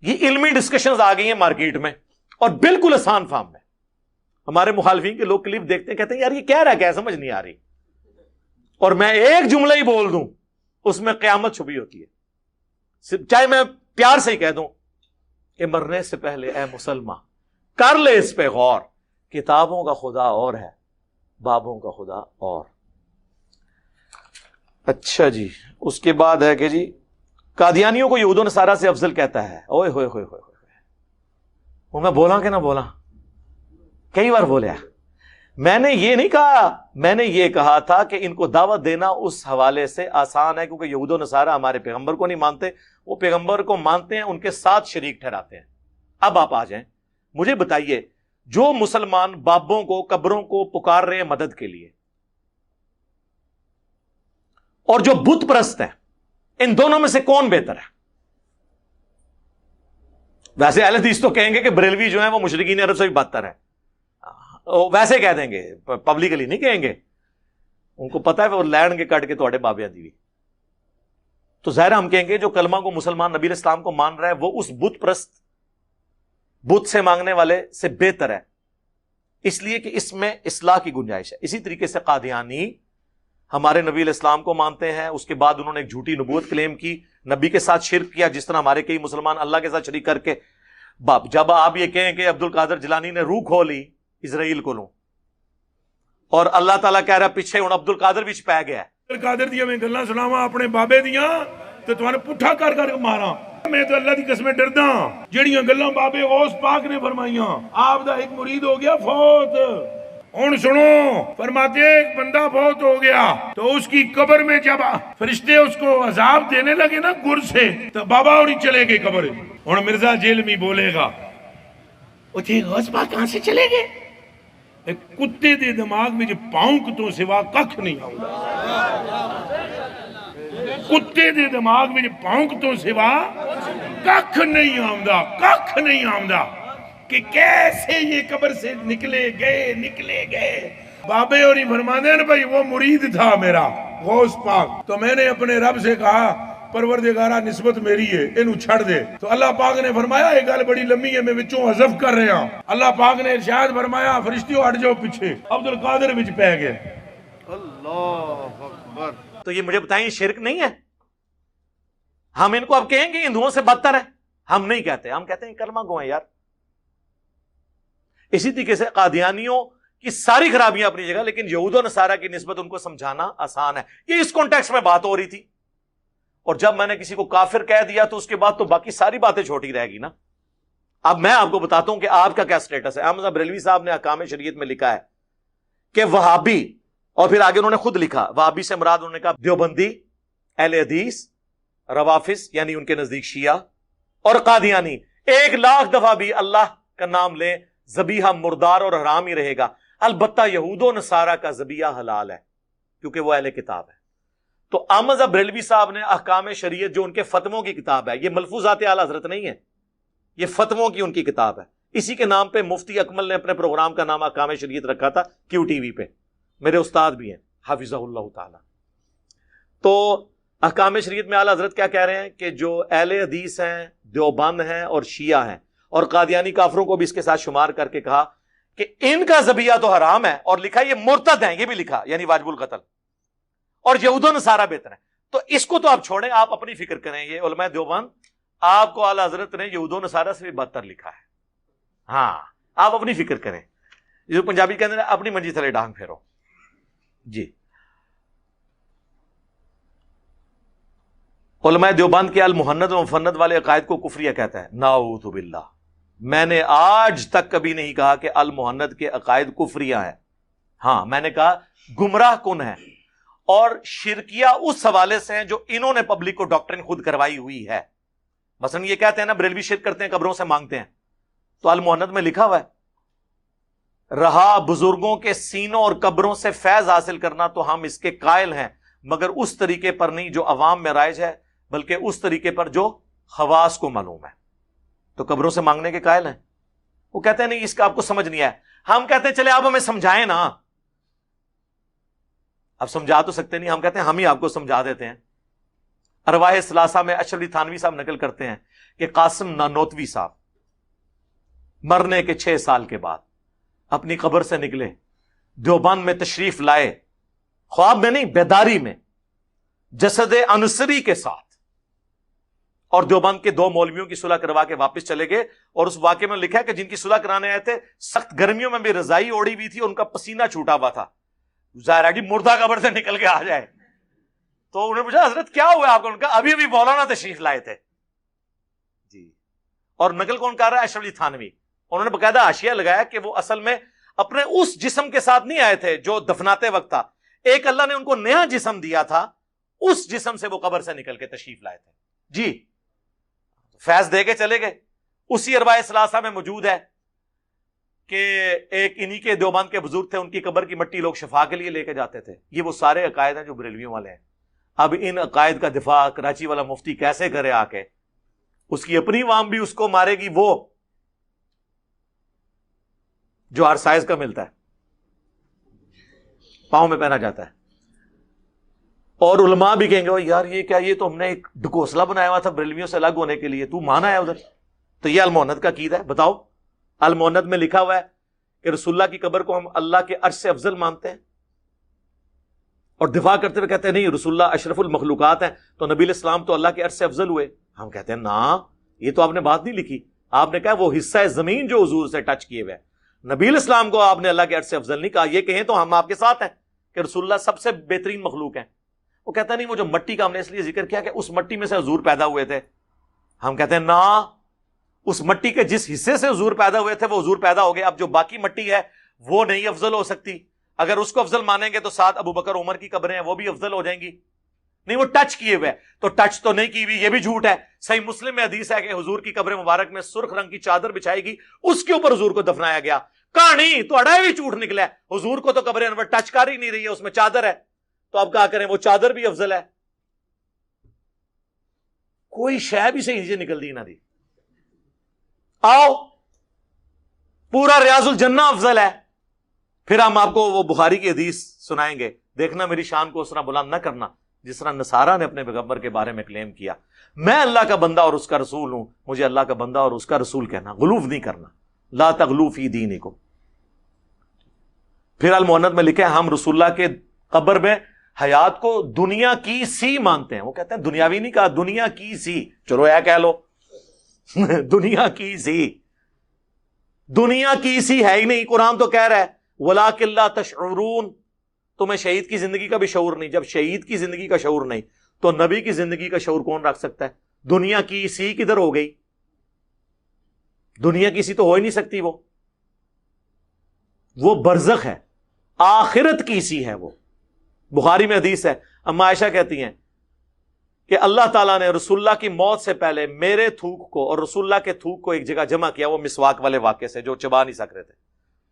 یہ علمی ڈسکشنز آ گئی ہیں مارکیٹ میں اور بالکل آسان فارم میں. ہمارے مخالفین کے لوگ کلپ دیکھتے ہیں کہتے ہیں یار یہ کہہ رہا ہے کیا سمجھ نہیں آ رہی, اور میں ایک جملہ ہی بول دوں اس میں قیامت چھپی ہوتی ہے. چاہے میں پیار سے ہی کہہ دوں کہ مرنے سے پہلے اے مسلمان کر لے اس پہ غور, کتابوں کا خدا اور ہے, بابوں کا خدا اور. اچھا جی, اس کے بعد ہے کہ جی قادیانیوں کو یہود و نصارہ سے افضل کہتا ہے. اوئے ہوئے ہوئے ہوئے ہوئے, وہ میں بولا کہ نہ بولا, کئی بار بولیا. میں نے یہ نہیں کہا, میں نے یہ کہا تھا کہ ان کو دعوت دینا اس حوالے سے آسان ہے کیونکہ یہود و نصارہ ہمارے پیغمبر کو نہیں مانتے, وہ پیغمبر کو مانتے ہیں, ان کے ساتھ شریک ٹھہراتے ہیں. اب آپ آ جائیں, مجھے بتائیے جو مسلمان بابوں کو قبروں کو پکار رہے ہیں مدد کے لیے اور جو بت پرست ہیں, ان دونوں میں سے کون بہتر ہے؟ ویسے اہل حدیث تو کہیں گے کہ بریلوی جو ہیں وہ مشرکین عرب سے بھی بدتر ہے, ویسے کہہ دیں گے, پبلکلی نہیں کہیں گے, ان کو پتا ہے وہ لینڈ کے کٹ کے تھوڑے بابیاں دی. تو ظاہر ہم کہیں گے جو کلمہ کو مسلمان نبی علیہ السلام کو مان رہا ہے وہ اس بت پرست بت سے مانگنے والے سے بہتر ہے, اس لیے کہ اس میں اصلاح کی گنجائش ہے. اسی طریقے سے قادیانی ہمارے نبی علیہ السلام کو مانتے ہیں, اس کے بعد انہوں نے ایک جھوٹی نبوت کلیم کی, نبی کے ساتھ شرک کیا, جس طرح ہمارے کئی مسلمان اللہ کے ساتھ شریک کر کے. جب آپ یہ کہیں کہ عبد القادر جیلانی نے روح کھولی اسرائیل کو لوں, اور اللہ تعالیٰ کہہ رہا پیچھے ہوں عبد القادر بھی پی گیا ہے. عبد القادر دیا میں گلاں سناواں اپنے بابے دیاں تے تواں پٹھا کر کر کے ماراں. میں تو اللہ دی قسمیں ڈردا جڑیاں گلاں بابے غوث پاک نے فرمائیاں. آپ دا ایک مرید ہو گیا فوت, ہن سنو, فرماتے ایک بندہ فوت ہو گیا تو اس کی قبر میں جب فرشتے اس کو عذاب دینے لگے نا گر سے, تو بابا اور چلے گئے قبر. ہن مرزا جیلمی بولے گا او جی غوث پاک کہاں سے چلے گئے؟ ایک کتے دے دماغ میں جو پاؤنک تو سوا ککھ نہیں آؤں, کتے دے دماغ میں جو پاؤنک تو سوا ککھ نہیں آؤں, ککھ نہیں آؤں کہ کیسے یہ قبر سے نکلے گئے. بابے اور ہی فرمانے ہیں بھائی وہ مرید تھا میرا غوث پاک, تو میں نے اپنے رب سے کہا پروردگارہ نسبت میری ہے انہوں چھڑ دے. تو اللہ پاک نے فرمایا یہ گل بڑی لمبی ہے میں وچوں حذف کر رہا ہوں. اللہ پاک نے ارشاد فرمایا فرشتیوں ہٹ جاؤ پیچھے, عبد القادر وچ پہ گئے. اللہ اکبر. تو یہ مجھے بتائیں شرک نہیں ہے؟ ہم ان کو اب کہیں گے ہندوؤں سے بدتر ہے؟ ہم نہیں کہتے, ہم کہتے ہیں کلمہ گو ہیں یار. اسی طریقے سے قادیانیوں کی ساری خرابیاں اپنی جگہ, لیکن یہود و نصارہ کی نسبت ان کو سمجھانا آسان ہے. یہ اس کانٹیکسٹ میں بات ہو رہی تھی, اور جب میں نے کسی کو کافر کہہ دیا تو اس کے بعد تو باقی ساری باتیں چھوٹی رہ گی نا. اب میں آپ کو بتاتا ہوں کہ آپ کا کیا سٹیٹس ہے. احمد بریلوی صاحب نے احکام شریعت میں لکھا ہے کہ وہابی, اور پھر آگے انہوں نے خود لکھا وہابی سے مراد انہوں نے کہا دیوبندی, اہل حدیث, روافظ یعنی ان کے نزدیک شیعہ, اور قادیانی 1,00,000 دفعہ بھی اللہ کا نام لیں ذبیحہ مردار اور حرام ہی رہے گا. البتہ یہود و نصارہ کا ذبیحہ حلال ہے کیونکہ وہ اہل کتاب ہے. تو احمد بریلوی صاحب نے احکام شریعت جو ان کے فتووں کی کتاب ہے, یہ ملفوظات اعلی حضرت نہیں ہے, یہ فتووں کی ان کی کتاب ہے. اسی کے نام پہ مفتی اکمل نے اپنے پروگرام کا نام احکام شریعت رکھا تھا کیو ٹی وی پہ, میرے استاد بھی ہیں حافظہ اللہ تعالی. تو احکام شریعت میں اعلی حضرت کیا کہہ رہے ہیں کہ جو اہل حدیث ہیں, دیوبند ہیں اور شیعہ ہیں, اور قادیانی کافروں کو بھی اس کے ساتھ شمار کر کے کہا کہ ان کا ذبیحہ تو حرام ہے, اور لکھا یہ مرتد ہیں, یہ بھی لکھا یعنی واجب القتل, اور یہود و نصارہ بہتر ہیں. تو اس کو تو آپ چھوڑیں, آپ اپنی فکر کریں. یہ علماء دیوبند آپ کو اعلی حضرت نے یہود و نصارہ سے بھی بدتر لکھا ہے. ہاں آپ اپنی فکر کریں, جو پنجابی کے اندر اپنی منجی تھلے ڈانگ پھیرو. جی علماء دیوبند کے المحند و مفند والے عقائد کو کفریہ کہتا ہے. نعوذ باللہ, میں نے آج تک کبھی نہیں کہا کہ المحند کے عقائد کفریہ ہیں. ہاں میں نے کہا گمراہ کن ہیں اور شرکیہ اس حوالے سے ہیں جو انہوں نے پبلک کو ڈاکٹرن خود کروائی ہوئی ہے. مثلا یہ کہتے ہیں نا بریلوی شرک کرتے ہیں, قبروں سے مانگتے ہیں, تو المحند میں لکھا ہوا ہے رہا بزرگوں کے سینوں اور قبروں سے فیض حاصل کرنا تو ہم اس کے قائل ہیں, مگر اس طریقے پر نہیں جو عوام میں رائج ہے, بلکہ اس طریقے پر جو خواص کو معلوم ہے. تو قبروں سے مانگنے کے قائل ہیں. وہ کہتے ہیں نہیں اس کا آپ کو سمجھ نہیں آیا. ہم کہتے ہیں چلے آپ ہمیں سمجھائیں نا, اب سمجھا تو سکتے نہیں, ہم کہتے ہیں ہم ہی آپ کو سمجھا دیتے ہیں. ارواح ثلاثہ میں اشرف علی تھانوی صاحب نقل کرتے ہیں کہ قاسم نانوتوی صاحب مرنے کے 6 سال کے بعد اپنی قبر سے نکلے، دیوبند میں تشریف لائے، خواب میں نہیں بیداری میں، جسد انصری کے ساتھ، اور دیوبند کے 2 مولویوں کی صلح کروا کے واپس چلے گئے. اور اس واقعے میں لکھا ہے کہ جن کی صلح کرانے آئے تھے سخت گرمیوں میں بھی رضائی اوڑی ہوئی تھی، ان کا پسینہ چھوٹا ہوا تھا. ظاہر ہے جی مردہ قبر سے نکل کے آ جائے. تو انہوں نے پوچھا حضرت کیا ہوا آپ کو؟ ان کا ابھی مولانا تشریف لائے تھے جی. اور نقل کون کر رہا ہے؟ اشرف علی تھانوی. انہوں نے باقاعدہ حاشیہ لگایا کہ وہ اصل میں اپنے اس جسم کے ساتھ نہیں آئے تھے جو دفناتے وقت تھا، ایک اللہ نے ان کو نیا جسم دیا تھا، اس جسم سے وہ قبر سے نکل کے تشریف لائے تھے جی. فیض دے کے چلے گئے. اسی اربع ثلاثہ میں موجود ہے کہ ایک انہی کے دیوبند کے بزرگ تھے، ان کی قبر کی مٹی لوگ شفا کے لیے لے کے جاتے تھے. یہ وہ سارے عقائد ہیں جو بریلویوں والے ہیں. اب ان عقائد کا دفاع کراچی والا مفتی کیسے کرے آ کے؟ اس کی اپنی عوام بھی اس کو مارے گی، وہ جو ہر سائز کا ملتا ہے، پاؤں میں پہنا جاتا ہے. اور علماء بھی کہیں گے یار یہ کیا، یہ تو ہم نے ایک ڈھکوسلہ بنایا ہوا تھا بریلویوں سے الگ ہونے کے لیے، تو مانا ہے ادھر. تو یہ الموند کا عقیدہ ہے. بتاؤ، الموند میں لکھا ہوا ہے کہ رسول اللہ کی قبر کو ہم اللہ کے عرش سے افضل مانتے ہیں، اور دفاع کرتے ہوئے کہتے ہیں نہیں رسول اللہ اشرف المخلوقات ہیں، تو نبی علیہ السلام تو اللہ کے عرش سے افضل ہوئے. ہم کہتے ہیں نا، یہ تو آپ نے بات نہیں لکھی. آپ نے کہا وہ حصہ زمین جو حضور سے ٹچ کیے ہوئے، نبی علیہ السلام کو آپ نے اللہ کے عرش سے افضل نہیں کہا. یہ کہیں تو ہم آپ کے ساتھ ہیں کہ رسول اللہ سب سے بہترین مخلوق ہیں. وہ کہتا نہیں وہ جو مٹی کا ہم نے اس لیے ذکر کیا کہ اس مٹی میں سے حضور پیدا ہوئے تھے. ہم کہتے ہیں نا، اس مٹی کے جس حصے سے حضور پیدا ہوئے تھے وہ حضور پیدا ہو گئے. اب جو باقی مٹی ہے وہ نہیں افضل ہو سکتی. اگر اس کو افضل مانیں گے تو ساتھ ابو بکر عمر کی قبریں ہیں وہ بھی افضل ہو جائیں گی. نہیں، وہ ٹچ کیے ہوئے، تو ٹچ تو نہیں کی ہوئی، یہ بھی جھوٹ ہے. صحیح مسلم میں حدیث ہے کہ حضور کی قبر مبارک میں سرخ رنگ کی چادر بچھائی گئی، اس کے اوپر حضور کو دفنایا گیا. کہانی تو اڑا بھی جھوٹ نکلا ہے. حضور کو تو قبر انور ٹچ کر ہی نہیں رہی ہے، اس میں چادر ہے. تو اب کیا کریں، وہ چادر بھی افضل ہے. کوئی شے بھی صحیح سے نکل دی نہ دی. آؤ، پورا ریاض الجنہ افضل ہے. پھر ہم آپ کو وہ بخاری کی حدیث سنائیں گے. دیکھنا میری شان کو اس طرح بلند نہ کرنا جس طرح نصارہ نے اپنے پیغمبر کے بارے میں کلیم کیا. میں اللہ کا بندہ اور اس کا رسول ہوں، مجھے اللہ کا بندہ اور اس کا رسول کہنا، غلوف نہیں کرنا. لا تغلو فی دینکم. پھر الموند میں لکھے ہم رسول اللہ کے قبر میں حیات کو دنیا کی سی مانتے ہیں. وہ کہتے ہیں دنیاوی نہیں کہا، دنیا کی سی. چلو یا کہہ لو دنیا کی سی. دنیا کی سی ہے ہی نہیں. قرآن تو کہہ رہا ہے وَلَٰكِن لَا تَشْعُرُونَ، تمہیں شہید کی زندگی کا بھی شعور نہیں. جب شہید کی زندگی کا شعور نہیں تو نبی کی زندگی کا شعور کون رکھ سکتا ہے؟ دنیا کی سی کدھر ہو گئی؟ دنیا کی سی تو ہو ہی نہیں سکتی. وہ برزخ ہے، آخرت کی سی ہے. وہ بخاری میں حدیث ہے، اما عائشہ کہتی ہیں کہ اللہ تعالیٰ نے رسول اللہ کی موت سے پہلے میرے تھوک کو اور رسول اللہ کے تھوک کو ایک جگہ جمع کیا. وہ مسواک والے واقعے سے جو چبا نہیں سک رہے تھے.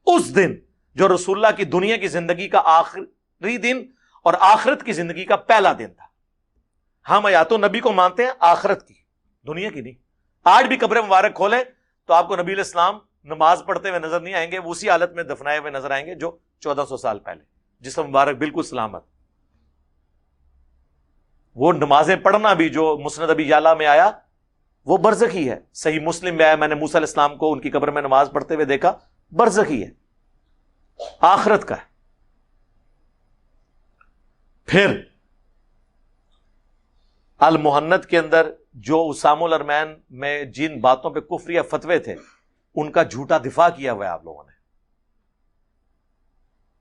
اس دن جو رسول اللہ کی دنیا کی زندگی کا آخری دن اور آخرت کی زندگی کا پہلا دن تھا. ہم حیات نبی کو مانتے ہیں، آخرت کی، دنیا کی نہیں. آج بھی قبر مبارک کھولیں تو آپ کو نبی علیہ السلام نماز پڑھتے ہوئے نظر نہیں آئیں گے. وہ اسی حالت میں دفنائے ہوئے نظر آئیں گے جو 1400 سال پہلے، جسم مبارک بالکل سلامت. وہ نمازیں پڑھنا بھی جو مسند ابی یعلا میں آیا وہ برزخی ہے. صحیح مسلم میں آیا میں نے موسیٰ علیہ السلام کو ان کی قبر میں نماز پڑھتے ہوئے دیکھا، برزخی ہے، آخرت کا ہے. پھر المحنت کے اندر جو اسام الارمین میں جن باتوں پہ کفریہ فتوے تھے ان کا جھوٹا دفاع کیا ہوا ہے آپ لوگوں نے.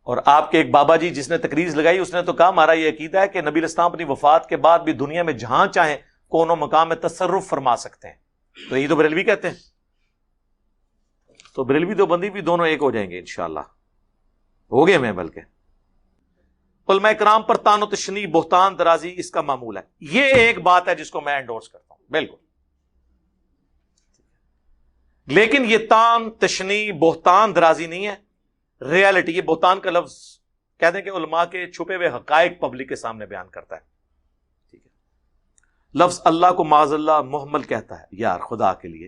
اور آپ کے ایک بابا جی جس نے تقریر لگائی اس نے تو کہا ہمارا یہ عقیدہ ہے کہ نبی علیہ السلام اپنی وفات کے بعد بھی دنیا میں جہاں چاہیں کونوں مقام میں تصرف فرما سکتے ہیں. تو یہ تو بریلوی کہتے ہیں. تو بریلوی دو بندی بھی دونوں ایک ہو جائیں گے انشاءاللہ. ہو گئے میں بلکہ. علماء کرام پر تان و تشنیع، بہتان درازی اس کا معمول ہے. یہ ایک بات ہے جس کو میں انڈورس کرتا ہوں بالکل. لیکن یہ تان تشنیع بہتان درازی نہیں ہے، ریالٹی. یہ بہتان کا لفظ کہتے ہیں کہ علماء کے چھپے ہوئے حقائق پبلک کے سامنے بیان کرتا ہے. ٹھیک ہے. لفظ اللہ کو معاذ اللہ محمل کہتا ہے. یار خدا کے لیے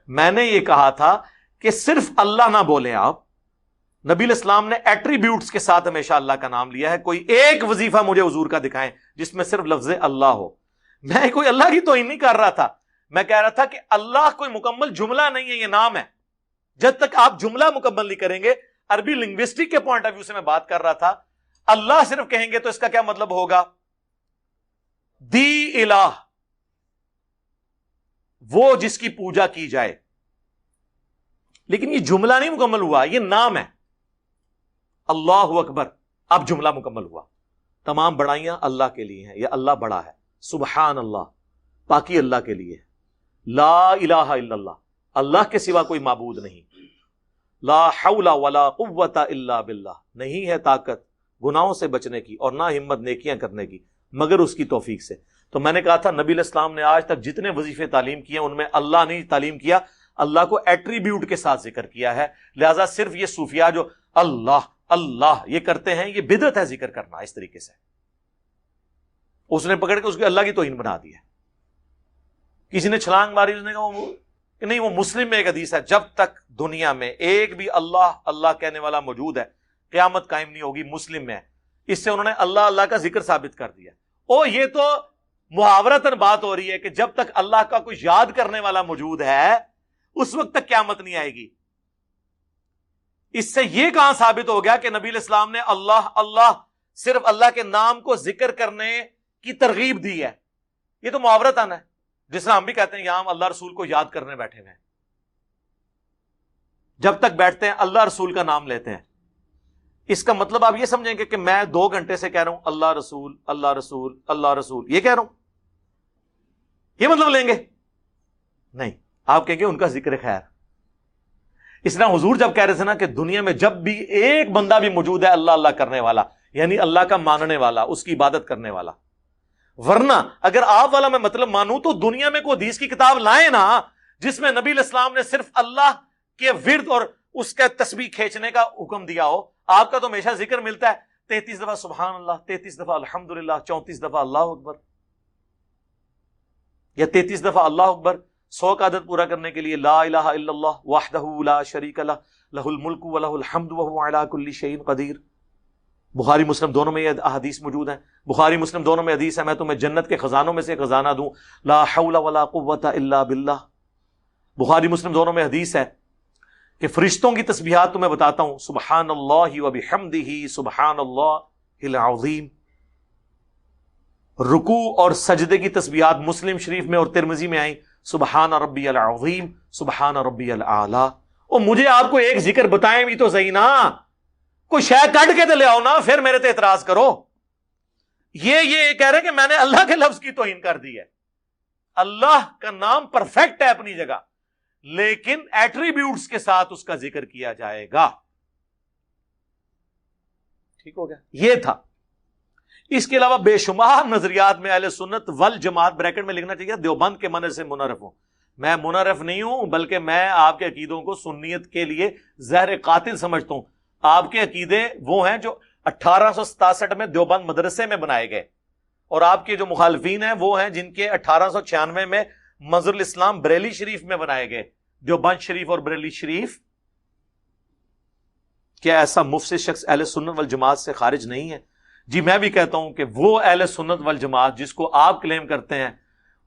میں نے یہ کہا تھا کہ صرف اللہ نہ بولیں آپ. نبی علیہ السلام نے ایٹریبیوٹس کے ساتھ ہمیشہ اللہ کا نام لیا ہے. کوئی ایک وظیفہ مجھے حضور کا دکھائیں جس میں صرف لفظ اللہ ہو. میں کوئی اللہ کی توہین نہیں کر رہا تھا، میں کہہ رہا تھا کہ اللہ کوئی مکمل جملہ نہیں ہے، یہ نام ہے. جب تک آپ جملہ مکمل نہیں کریں گے، عربی لنگوسٹک کے پوائنٹ آف ویو سے میں بات کر رہا تھا. اللہ صرف کہیں گے تو اس کا کیا مطلب ہوگا؟ دی الہ، وہ جس کی پوجا کی جائے. لیکن یہ جملہ نہیں مکمل ہوا، یہ نام ہے. اللہ اکبر، اب جملہ مکمل ہوا. تمام بڑائیاں اللہ کے لیے ہیں، یہ اللہ بڑا ہے. سبحان اللہ، پاکی اللہ کے لیے. لا الہ الا اللہ، اللہ کے سوا کوئی معبود نہیں. لا حول ولا قوت الا باللہ، نہیں ہے طاقت گناہوں سے بچنے کی اور نہ ہمت نیکیاں کرنے کی مگر اس کی توفیق سے. تو میں نے کہا تھا نبی علیہ السلام نے آج تک جتنے وظیفے تعلیم کیے ان میں اللہ نہیں تعلیم کیا، اللہ کو ایٹریبیوٹ کے ساتھ ذکر کیا ہے. لہذا صرف یہ صوفیاء جو اللہ اللہ یہ کرتے ہیں، یہ بدعت ہے ذکر کرنا اس طریقے سے. اس نے پکڑ کے اس کی اللہ کی توہین بنا دی ہے. کسی نے چھلانگ ماری، اس نے کہا کہ نہیں، وہ مسلم میں ایک حدیث ہے، جب تک دنیا میں ایک بھی اللہ اللہ کہنے والا موجود ہے قیامت قائم نہیں ہوگی. مسلم میں اس سے انہوں نے اللہ اللہ کا ذکر ثابت کر دیا. او یہ تو محاورتاً بات ہو رہی ہے کہ جب تک اللہ کا کوئی یاد کرنے والا موجود ہے اس وقت تک قیامت نہیں آئے گی. اس سے یہ کہاں ثابت ہو گیا کہ نبی علیہ السلام نے اللہ اللہ صرف اللہ کے نام کو ذکر کرنے کی ترغیب دی ہے؟ یہ تو محاورتاً ہے، جس طرح ہم بھی کہتے ہیں یہاں ہم اللہ رسول کو یاد کرنے بیٹھے ہوئے ہیں. جب تک بیٹھتے ہیں اللہ رسول کا نام لیتے ہیں. اس کا مطلب آپ یہ سمجھیں گے کہ میں 2 گھنٹے سے کہہ رہا ہوں اللہ رسول اللہ رسول اللہ رسول، یہ کہہ رہا ہوں، یہ مطلب لیں گے؟ نہیں، آپ کہیں گے ان کا ذکر خیر. اس طرح حضور جب کہہ رہے تھے نا کہ دنیا میں جب بھی ایک بندہ بھی موجود ہے اللہ اللہ کرنے والا، یعنی اللہ کا ماننے والا، اس کی عبادت کرنے والا. ورنہ اگر آپ والا میں مطلب مانوں تو دنیا میں کوئی حدیث کی کتاب لائیں نا جس میں نبی علیہ السلام نے صرف اللہ کے ورد اور اس کا تسبیح کھینچنے کا حکم دیا ہو. آپ کا تو ہمیشہ ذکر ملتا ہے 33 دفعہ سبحان اللہ، 33 دفعہ الحمدللہ، 34 دفعہ اللہ اکبر، یا 33 دفعہ اللہ اکبر 100 کا عدد پورا کرنے کے لیے لا الہ الا اللہ وحدہ لا شریک لہ لہ الملک ولہ الحمد وہو علی کل شیء قدیر. بخاری مسلم دونوں میں یہ احادیث موجود ہیں. بخاری مسلم دونوں میں حدیث ہے میں تمہیں جنت کے خزانوں میں سے خزانہ دوں، لا حول ولا قوت الا باللہ. بخاری مسلم دونوں میں حدیث ہے کہ فرشتوں کی تسبیحات تمہیں بتاتا ہوں، سبحان اللہ وبحمدہ سبحان اللہ العظیم. رکوع اور سجدے کی تسبیحات مسلم شریف میں اور ترمذی میں آئیں، سبحان ربی العظیم سبحان ربی الاعلی. اور مجھے آپ کو ایک ذکر بتائیں بھی تو صحیح نا، کوئی شے کٹ کے تو لے آؤ نا، پھر میرے تے اعتراض کرو. یہ کہہ رہے کہ میں نے اللہ کے لفظ کی توہین کر دی ہے. اللہ کا نام پرفیکٹ ہے اپنی جگہ، لیکن ایٹریبیوٹس کے ساتھ اس کا ذکر کیا جائے گا. ٹھیک ہو گیا؟ یہ تھا. اس کے علاوہ بے شمار نظریات میں اہل سنت والجماعت، بریکٹ میں لکھنا چاہیے دیوبند کے منہج سے منحرف ہوں. میں منحرف نہیں ہوں، بلکہ میں آپ کے عقیدوں کو سنیت کے لیے زہر قاتل سمجھتا ہوں. آپ کے عقیدے وہ ہیں جو 1867 میں دیوبند مدرسے میں بنائے گئے، اور آپ کے جو مخالفین ہیں وہ ہیں جن کے 1896 میں منظر الاسلام بریلی شریف میں بنائے گئے. دیوبند شریف اور بریلی شریف. کیا ایسا مفسد شخص اہل سنت والجماعت سے خارج نہیں ہے؟ جی میں بھی کہتا ہوں کہ وہ اہل سنت والجماعت جس کو آپ کلیم کرتے ہیں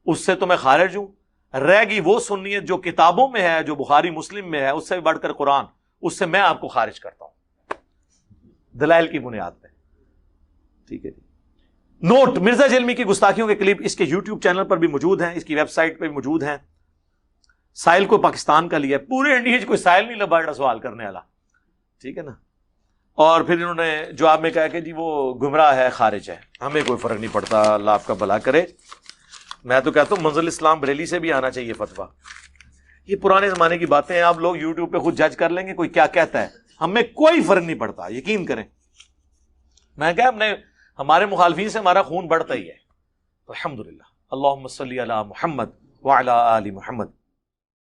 اس سے تو میں خارج ہوں. رہ گئی وہ سنیت جو کتابوں میں ہے، جو بخاری مسلم میں ہے، اس سے بھی بڑھ کر قرآن، اس سے میں آپ کو خارج کرتا ہوں دلائل کی بنیاد پہ. ٹھیک ہے جی. نوٹ: مرزا جلمی کی گستاخیوں کے کلپ اس کے یوٹیوب چینل پر بھی موجود ہیں، اس کی ویب سائٹ پہ بھی موجود ہیں. سائل کو پاکستان کا لیا، پورے انڈیا کوئی سائل نہیں لبا سوال کرنے والا. ٹھیک ہے نا. اور پھر انہوں نے جواب میں کہا کہ جی وہ گمراہ ہے، خارج ہے، ہمیں کوئی فرق نہیں پڑتا، اللہ آپ کا بھلا کرے. میں تو کہتا ہوں منظر الاسلام بریلی سے بھی آنا چاہیے فتویٰ. یہ پرانے زمانے کی باتیں ہیں، آپ لوگ یوٹیوب پہ خود جج کر لیں گے کوئی کیا کہتا ہے، ہمیں کوئی فرق نہیں پڑتا، یقین کریں. میں کہا ہمارے مخالفین سے ہمارا خون بڑھتا ہی ہے. الحمدللہ. اللہم صلی علی محمد وعلی آل محمد.